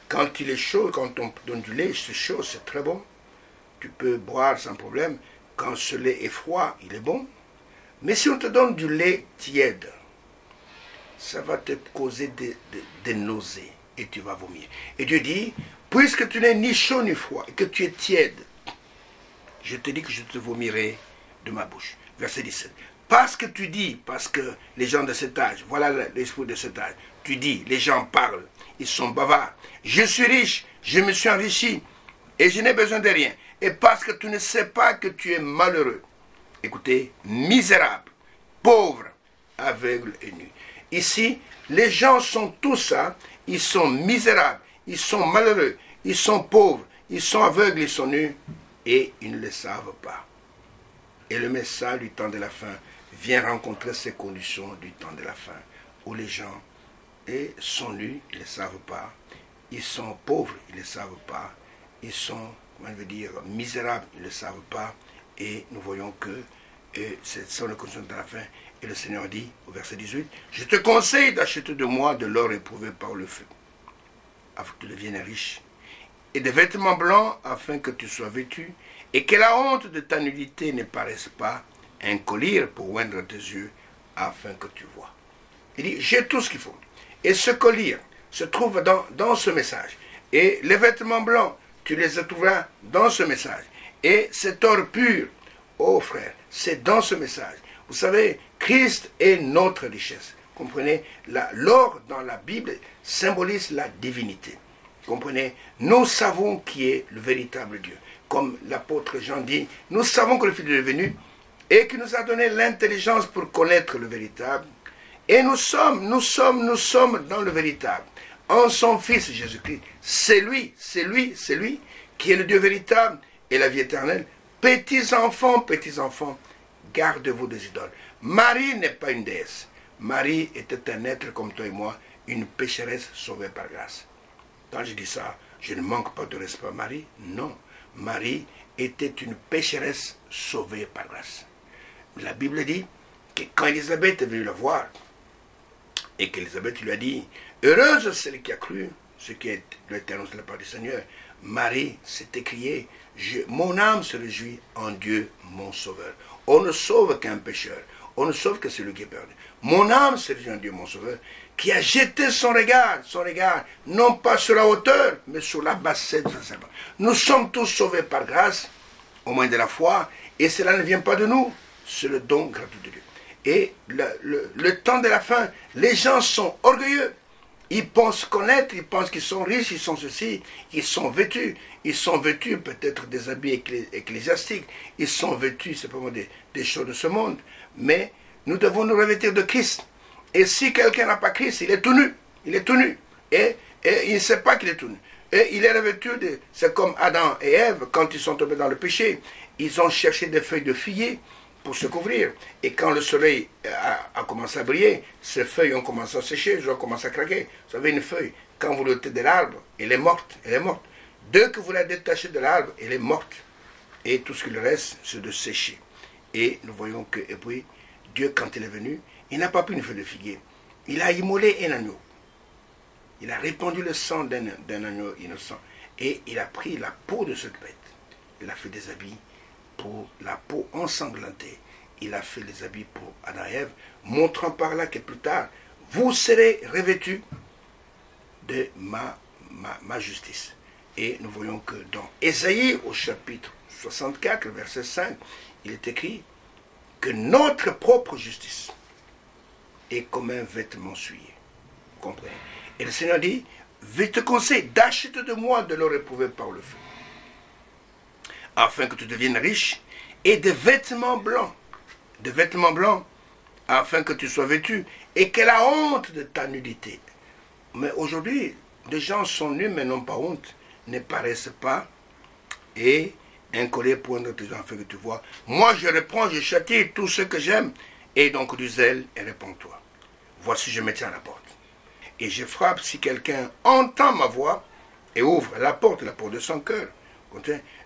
quand il est chaud, quand on donne du lait, c'est chaud, c'est très bon. Tu peux boire sans problème. Quand ce lait est froid, il est bon. Mais si on te donne du lait tiède, ça va te causer des nausées et tu vas vomir. Et Dieu dit, puisque tu n'es ni chaud ni froid et que tu es tiède, je te dis que je te vomirai de ma bouche. Verset 17. Parce que tu dis, parce que les gens de cet âge, voilà l'esprit de cet âge, tu dis, les gens parlent, ils sont bavards. Je suis riche, je me suis enrichi et je n'ai besoin de rien. Et parce que tu ne sais pas que tu es malheureux, écoutez, misérable, pauvres, aveugles et nus. Ici, les gens sont tous ça, ils sont misérables, ils sont malheureux, ils sont pauvres, ils sont aveugles, ils sont nus, et ils ne le savent pas. Et le message du temps de la fin vient rencontrer ces conditions du temps de la fin, où les gens sont nus, ils ne le savent pas, ils sont pauvres, ils ne le savent pas, ils sont, comment je veux dire, misérables, ils ne le savent pas, et nous voyons que ce sont les conditions de la fin. Et le Seigneur dit, au verset 18, « Je te conseille d'acheter de moi de l'or éprouvé par le feu, afin que tu deviennes riche, et des vêtements blancs, afin que tu sois vêtu, et que la honte de ta nudité ne paraisse pas, un collier pour oindre tes yeux, afin que tu vois. » Il dit, j'ai tout ce qu'il faut. Et ce collier se trouve dans ce message. Et les vêtements blancs, tu les trouveras dans ce message. Et cet or pur, oh frère, c'est dans ce message. Vous savez, Christ est notre richesse. Comprenez, l'or dans la Bible symbolise la divinité. Comprenez, nous savons qui est le véritable Dieu. Comme l'apôtre Jean dit, nous savons que le Fils est venu et qu'il nous a donné l'intelligence pour connaître le véritable. Et nous sommes dans le véritable. En son Fils Jésus-Christ. C'est lui qui est le Dieu véritable et la vie éternelle. Petits enfants, gardez-vous des idoles. Marie n'est pas une déesse. Marie était un être comme toi et moi, une pécheresse sauvée par grâce. Quand je dis ça, je ne manque pas de respect à Marie. Non, Marie était une pécheresse sauvée par grâce. La Bible dit que quand Élisabeth est venue la voir, et qu'Élisabeth lui a dit, « Heureuse celle qui a cru, ce qui est l'éternel de la part du Seigneur. » Marie s'est écriée, « Mon âme se réjouit en Dieu, mon sauveur. » On ne sauve qu'un pécheur. On ne sauve que celui qui est perdu. Mon âme se réjouit en Dieu, mon sauveur, qui a jeté son regard, non pas sur la hauteur, mais sur la bassesse de sa servante. Nous sommes tous sauvés par grâce, au moyen de la foi, et cela ne vient pas de nous, c'est le don gratuit de Dieu. Et le temps de la fin, les gens sont orgueilleux. Ils pensent connaître, ils pensent qu'ils sont riches, ils sont ceci, ils sont vêtus peut-être des habits ecclésiastiques, ils sont vêtus simplement des choses de ce monde, mais nous devons nous revêtir de Christ. Et si quelqu'un n'a pas Christ, il est tout nu, et il ne sait pas qu'il est tout nu. Et il est revêtu c'est comme Adam et Ève, quand ils sont tombés dans le péché, ils ont cherché des feuilles de figuier pour se couvrir. Et quand le soleil a commencé à briller, ces feuilles ont commencé à sécher, elles ont commencé à craquer. Vous savez, une feuille, quand vous l'ôtez de l'arbre, elle est morte. Dès que vous la détachez de l'arbre, elle est morte. Et tout ce qu'il reste, c'est de sécher. Et nous voyons que, et puis, Dieu, quand il est venu, il n'a pas pris une feuille de figuier. Il a immolé un agneau. Il a répandu le sang d'un agneau innocent. Et il a pris la peau de cette bête. Il a fait des habits pour la peau ensanglantée. Il a fait les habits pour Adam et Ève, montrant par là que plus tard, vous serez revêtus de ma justice. Et nous voyons que dans Ésaïe, au chapitre 64, verset 5, il est écrit que notre propre justice est comme un vêtement souillé. Vous comprenez? Et le Seigneur dit, je te conseille d'acheter de moi de l'or éprouvé par le feu, afin que tu deviennes riche, et de vêtements blancs, afin que tu sois vêtu, et que la honte de ta nudité. Mais aujourd'hui, des gens sont nus, mais n'ont pas honte, ne paraissent pas, et un collier poindre tes enfants que tu vois. Moi, je reprends, je châtie tout ce que j'aime, et donc du zèle, et réponds-toi. Voici, je me tiens à la porte. Et je frappe si quelqu'un entend ma voix, et ouvre la porte de son cœur.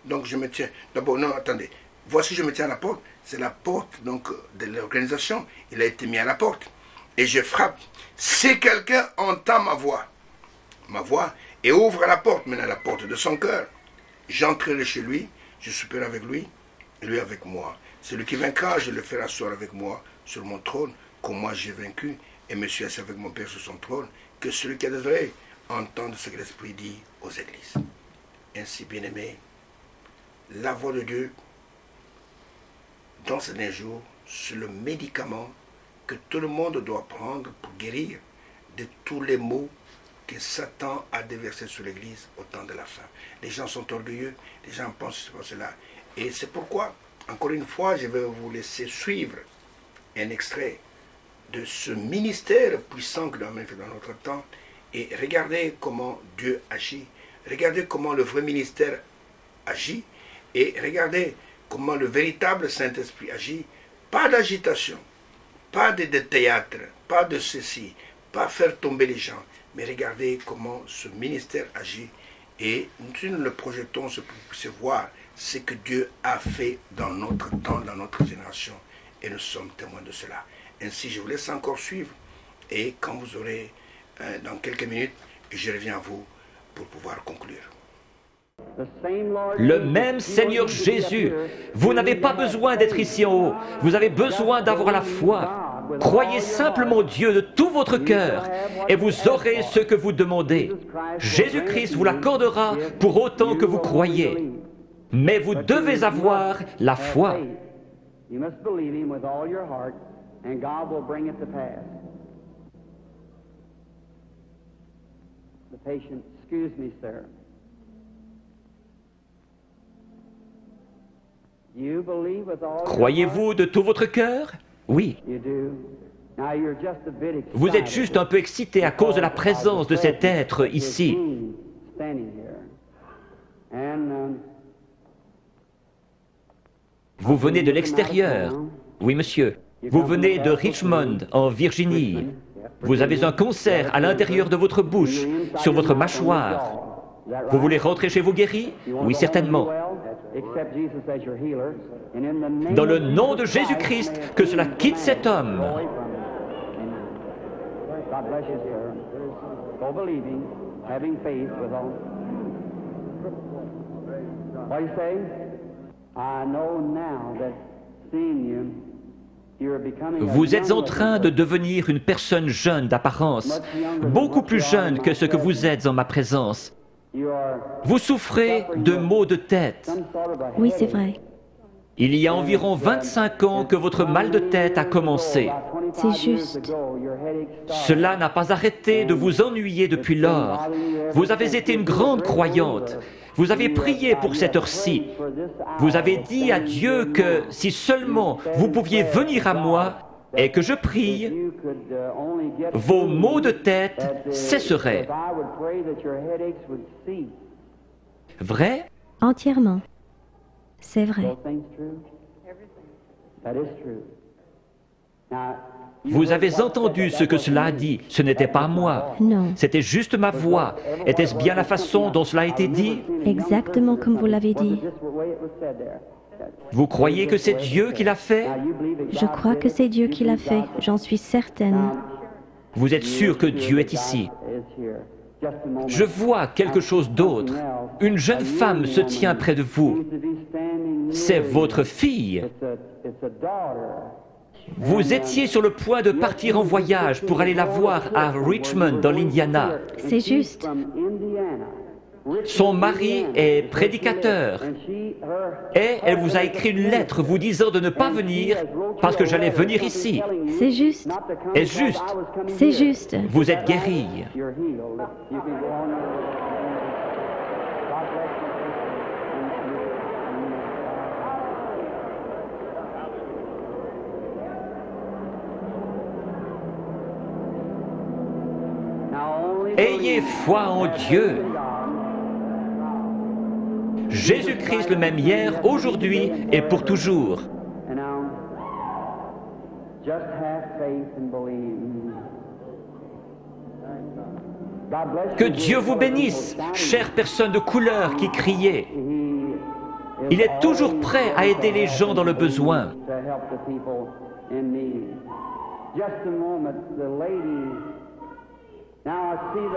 Donc je me tiens. D'abord, non, attendez. Voici, je me tiens à la porte. C'est la porte donc de l'organisation. Il a été mis à la porte. Et je frappe. Si quelqu'un entend ma voix, et ouvre la porte, maintenant la porte de son cœur, j'entrerai chez lui, je souperai avec lui, et lui avec moi. Celui qui vaincra, je le ferai asseoir avec moi sur mon trône, comme moi j'ai vaincu, et me suis assis avec mon Père sur son trône. Que celui qui a des oreilles entende ce que l'Esprit dit aux églises. Ainsi, bien-aimés, la voix de Dieu, dans ces derniers jours, c'est le médicament que tout le monde doit prendre pour guérir de tous les maux que Satan a déversés sur l'Église au temps de la fin. Les gens sont orgueilleux, les gens pensent à cela. Et c'est pourquoi, encore une fois, je vais vous laisser suivre un extrait de ce ministère puissant que nous avons fait dans notre temps. Et regardez comment Dieu agit. Regardez comment le vrai ministère agit. Et regardez comment le véritable Saint-Esprit agit. Pas d'agitation, pas de théâtre, pas de ceci, pas faire tomber les gens. Mais regardez comment ce ministère agit. Et si nous le projetons, c'est pour se voir ce que Dieu a fait dans notre temps, dans notre génération. Et nous sommes témoins de cela. Ainsi, je vous laisse encore suivre. Et quand vous aurez, dans quelques minutes, je reviens à vous pour pouvoir conclure. Le même Seigneur Jésus, vous n'avez pas besoin d'être ici en haut, vous avez besoin d'avoir la foi. Croyez simplement Dieu de tout votre cœur et vous aurez ce que vous demandez. Jésus-Christ vous l'accordera pour autant que vous croyez. Mais vous devez avoir la foi. Croyez-vous de tout votre cœur? Oui. Vous êtes juste un peu excité à cause de la présence de cet être ici. Vous venez de l'extérieur. Oui, monsieur. Vous venez de Richmond, en Virginie. Vous avez un concert à l'intérieur de votre bouche, sur votre mâchoire. Vous voulez rentrer chez vous guéri? Oui, certainement. Dans le nom de Jésus-Christ, que cela quitte cet homme. Vous êtes en train de devenir une personne jeune d'apparence, beaucoup plus jeune que ce que vous êtes en ma présence. Vous souffrez de maux de tête. Oui, c'est vrai. Il y a environ 25 ans que votre mal de tête a commencé. C'est juste. Cela n'a pas arrêté de vous ennuyer depuis lors. Vous avez été une grande croyante. Vous avez prié pour cette heure-ci. Vous avez dit à Dieu que si seulement vous pouviez venir à moi et que je prie, vos maux de tête cesseraient. Vrai? Entièrement. C'est vrai. Vous avez entendu ce que cela a dit. Ce n'était pas moi. Non. C'était juste ma voix. Était-ce bien la façon dont cela a été dit? Exactement comme vous l'avez dit. Vous croyez que c'est Dieu qui l'a fait? Je crois que c'est Dieu qui l'a fait. J'en suis certaine. Vous êtes sûr que Dieu est ici? Je vois quelque chose d'autre. Une jeune femme se tient près de vous. C'est votre fille. Vous étiez sur le point de partir en voyage pour aller la voir à Richmond, dans l'Indiana. C'est juste. Son mari est prédicateur et elle vous a écrit une lettre vous disant de ne pas venir parce que j'allais venir ici. C'est juste. Est-ce juste? C'est juste. Vous êtes guéri. Ayez foi en Dieu. Jésus-Christ le même hier, aujourd'hui et pour toujours. Que Dieu vous bénisse, chère personne de couleur qui criait. Il est toujours prêt à aider les gens dans le besoin.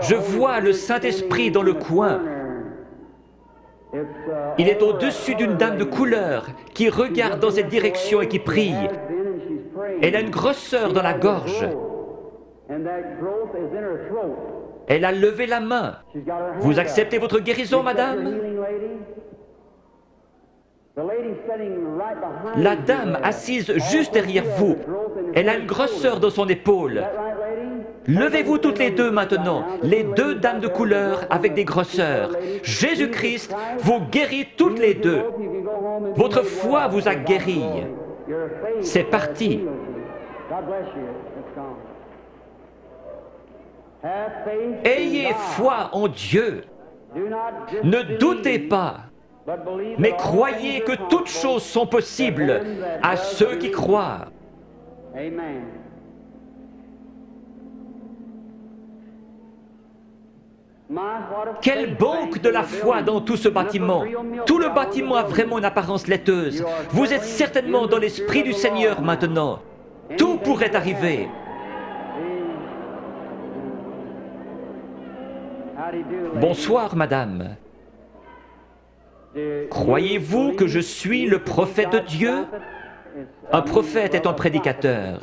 Je vois le Saint-Esprit dans le coin. Il est au-dessus d'une dame de couleur qui regarde dans cette direction et qui prie. Elle a une grosseur dans la gorge. Elle a levé la main. Vous acceptez votre guérison, madame? La dame assise juste derrière vous, elle a une grosseur dans son épaule. Levez-vous toutes les deux maintenant, les deux dames de couleur avec des grosseurs. Jésus-Christ vous guérit toutes les deux. Votre foi vous a guéri. C'est parti. Ayez foi en Dieu. Ne doutez pas, mais croyez que toutes choses sont possibles à ceux qui croient. Quelle banque de la foi dans tout ce bâtiment! Tout le bâtiment a vraiment une apparence laiteuse. Vous êtes certainement dans l'Esprit du Seigneur maintenant. Tout pourrait arriver. Bonsoir, madame. Croyez-vous que je suis le prophète de Dieu? Un prophète est un prédicateur.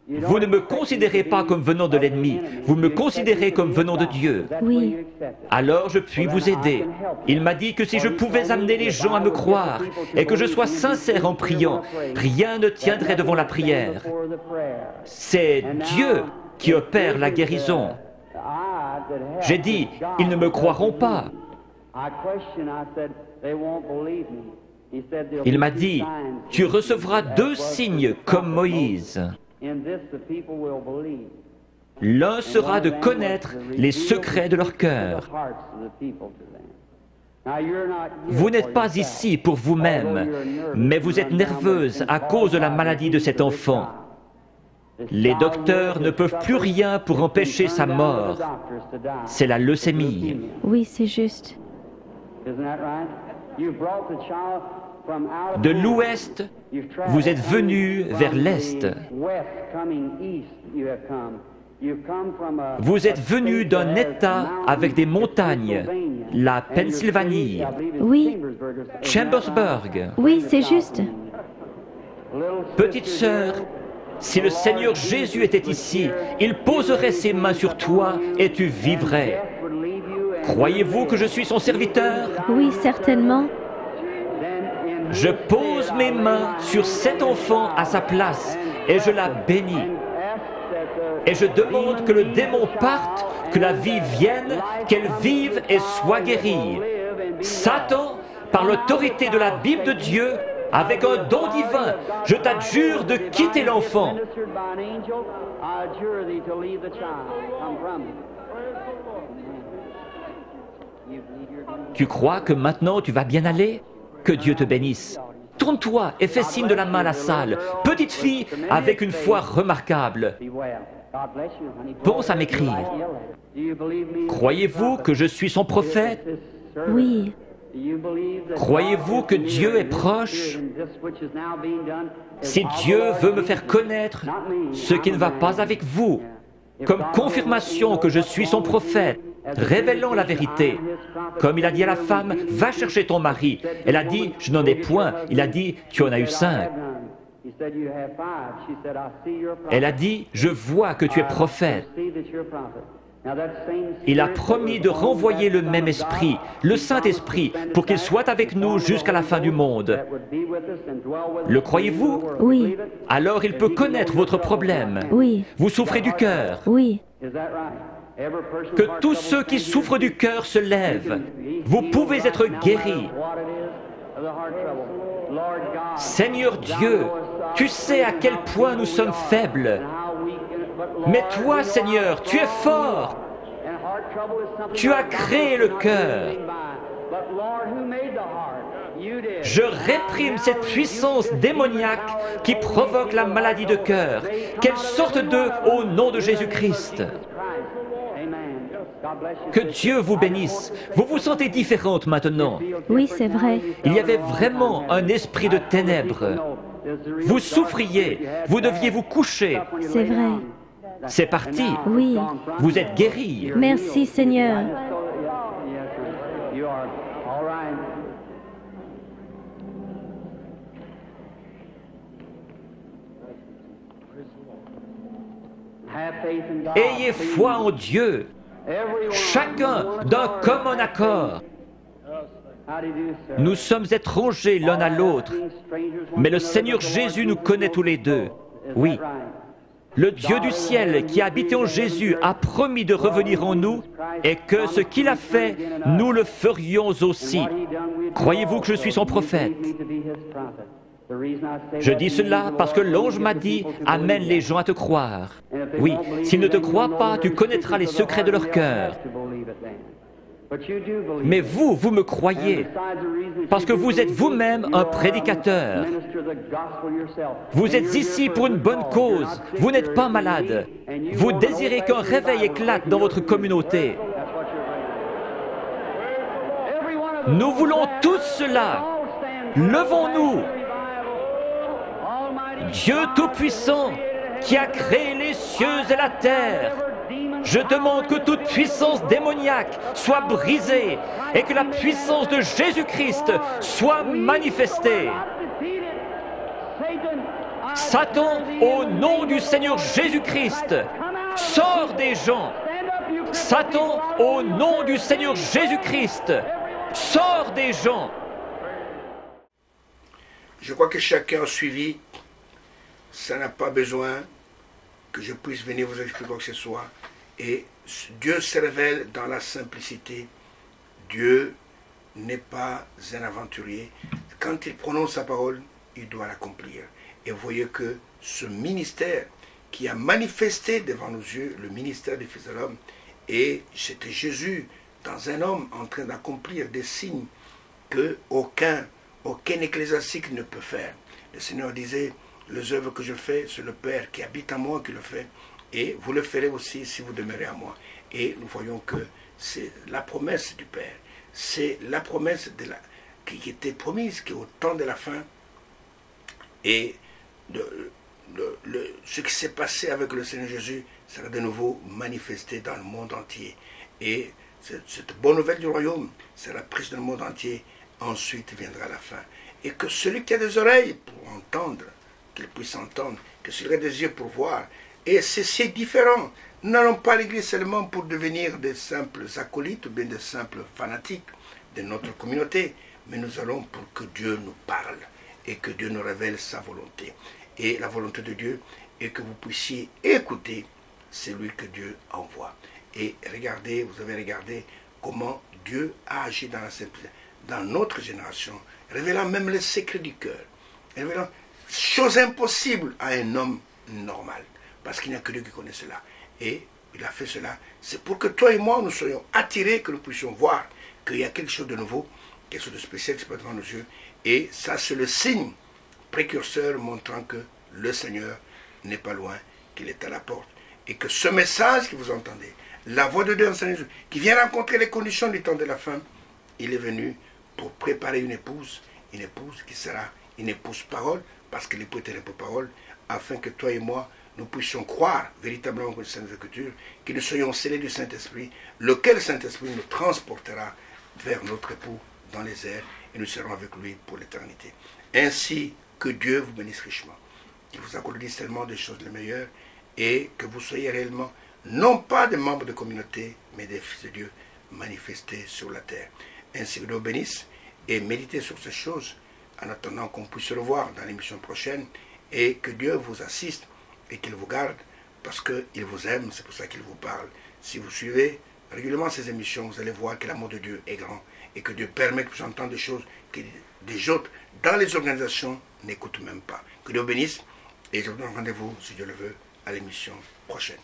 Vous ne me considérez pas comme venant de l'ennemi, vous me considérez comme venant de Dieu. Oui. Alors je puis vous aider. Il m'a dit que si je pouvais amener les gens à me croire et que je sois sincère en priant, rien ne tiendrait devant la prière. C'est Dieu qui opère la guérison. J'ai dit, ils ne me croiront pas. Il m'a dit, tu recevras 2 signes comme Moïse. L'un sera de connaître les secrets de leur cœur. Vous n'êtes pas ici pour vous-même, mais vous êtes nerveuse à cause de la maladie de cet enfant. Les docteurs ne peuvent plus rien pour empêcher sa mort. C'est la leucémie. Oui, c'est juste. De l'ouest, vous êtes venu vers l'est. Vous êtes venu d'un État avec des montagnes, la Pennsylvanie, Oui, Chambersburg. oui, c'est juste. Petite sœur, si le Seigneur Jésus était ici, il poserait ses mains sur toi et tu vivrais. Croyez-vous que je suis son serviteur? Oui, certainement. Je pose mes mains sur cet enfant à sa place et je la bénis. Et je demande que le démon parte, que la vie vienne, qu'elle vive et soit guérie. Satan, par l'autorité de la Bible de Dieu, avec un don divin, je t'adjure de quitter l'enfant. Tu crois que maintenant tu vas bien aller? Que Dieu te bénisse. Tourne-toi et fais signe de la main à la salle. Petite fille avec une foi remarquable. Pense à m'écrire. Croyez-vous que je suis son prophète? Oui. Croyez-vous que Dieu est proche? Si Dieu veut me faire connaître ce qui ne va pas avec vous, comme confirmation que je suis son prophète, révélant la vérité. Comme il a dit à la femme, va chercher ton mari. Elle a dit, je n'en ai point. Il a dit, tu en as eu 5. Elle a dit, je vois que tu es prophète. Il a promis de renvoyer le même esprit, le Saint-Esprit, pour qu'il soit avec nous jusqu'à la fin du monde. Le croyez-vous? Oui. Alors il peut connaître votre problème. Oui. Vous souffrez du cœur. Oui. Que tous ceux qui souffrent du cœur se lèvent. Vous pouvez être guéris. Seigneur Dieu, tu sais à quel point nous sommes faibles. Mais toi, Seigneur, tu es fort. Tu as créé le cœur. Je réprime cette puissance démoniaque qui provoque la maladie de cœur. Qu'elle sorte d'eux au nom de Jésus-Christ. Que Dieu vous bénisse. Vous vous sentez différente maintenant. Oui, c'est vrai. Il y avait vraiment un esprit de ténèbres. Vous souffriez. Vous deviez vous coucher. C'est vrai. C'est parti. Oui. Vous êtes guéri. Merci, Seigneur. Ayez foi en Dieu. Chacun d'un commun accord. Nous sommes étrangers l'un à l'autre, mais le Seigneur Jésus nous connaît tous les deux. Oui. Le Dieu du ciel qui habite en Jésus a promis de revenir en nous et que ce qu'il a fait, nous le ferions aussi. Croyez-vous que je suis son prophète? Je dis cela parce que l'ange m'a dit, amène les gens à te croire. Oui, s'ils ne te croient pas, tu connaîtras les secrets de leur cœur. Mais vous, vous me croyez, parce que vous êtes vous-même un prédicateur. Vous êtes ici pour une bonne cause. Vous n'êtes pas malade. Vous désirez qu'un réveil éclate dans votre communauté. Nous voulons tous cela. Levons-nous. Dieu Tout-Puissant, qui a créé les cieux et la terre, je demande que toute puissance démoniaque soit brisée et que la puissance de Jésus-Christ soit manifestée. Satan, au nom du Seigneur Jésus-Christ, sors des gens. Satan, au nom du Seigneur Jésus-Christ, sors des gens. Je crois que chacun a suivi. Ça n'a pas besoin que je puisse venir vous expliquer quoi que ce soit. Et Dieu se révèle dans la simplicité. Dieu n'est pas un aventurier. Quand il prononce sa parole, il doit l'accomplir. Et vous voyez que ce ministère qui a manifesté devant nos yeux, le ministère du Fils de l'homme, et c'était Jésus dans un homme en train d'accomplir des signes que aucun ecclésiastique ne peut faire. Le Seigneur disait, les œuvres que je fais, c'est le Père qui habite en moi qui le fait. Et vous le ferez aussi si vous demeurez à moi. Et nous voyons que c'est la promesse du Père. C'est la promesse qui était promise, qui est au temps de la fin. Et ce qui s'est passé avec le Seigneur Jésus sera de nouveau manifesté dans le monde entier. Et cette bonne nouvelle du royaume sera prise dans le monde entier. Ensuite viendra la fin. Et que celui qui a des oreilles pour entendre, qu'il puisse entendre, que celui qui a des yeux pour voir. Et c'est différent. Nous n'allons pas à l'église seulement pour devenir des simples acolytes ou bien des simples fanatiques de notre communauté, mais nous allons pour que Dieu nous parle et que Dieu nous révèle sa volonté. Et la volonté de Dieu est que vous puissiez écouter celui que Dieu envoie. Et regardez, vous avez regardé comment Dieu a agi dans la simplicité, dans notre génération, révélant même les secrets du cœur, révélant chose impossible à un homme normal, parce qu'il n'y a que Dieu qui connaît cela. Et il a fait cela, c'est pour que toi et moi, nous soyons attirés, que nous puissions voir qu'il y a quelque chose de nouveau, quelque chose de spécial qui se passe devant nos yeux. Et ça, c'est le signe précurseur montrant que le Seigneur n'est pas loin, qu'il est à la porte. Et que ce message que vous entendez, la voix de Dieu, qui vient rencontrer les conditions du temps de la fin, il est venu pour préparer une épouse qui sera une épouse parole, parce que l'époux est une épouse parole, afin que toi et moi, nous puissions croire véritablement que les Saintes Écritures, que nous soyons scellés du Saint-Esprit, lequel Saint-Esprit nous transportera vers notre époux dans les airs, et nous serons avec lui pour l'éternité. Ainsi que Dieu vous bénisse richement, qu'il vous accorde tellement des choses les meilleures, et que vous soyez réellement, non pas des membres de communauté, mais des fils de Dieu manifestés sur la terre. Ainsi que Dieu vous bénisse, et méditez sur ces choses, en attendant qu'on puisse se revoir dans l'émission prochaine, et que Dieu vous assiste, et qu'il vous garde, parce qu'il vous aime, c'est pour ça qu'il vous parle. Si vous suivez régulièrement ces émissions, vous allez voir que l'amour de Dieu est grand, et que Dieu permet que vous entendiez des choses que des autres, dans les organisations, n'écoutent même pas. Que Dieu bénisse, et je vous donne rendez-vous, si Dieu le veut, à l'émission prochaine.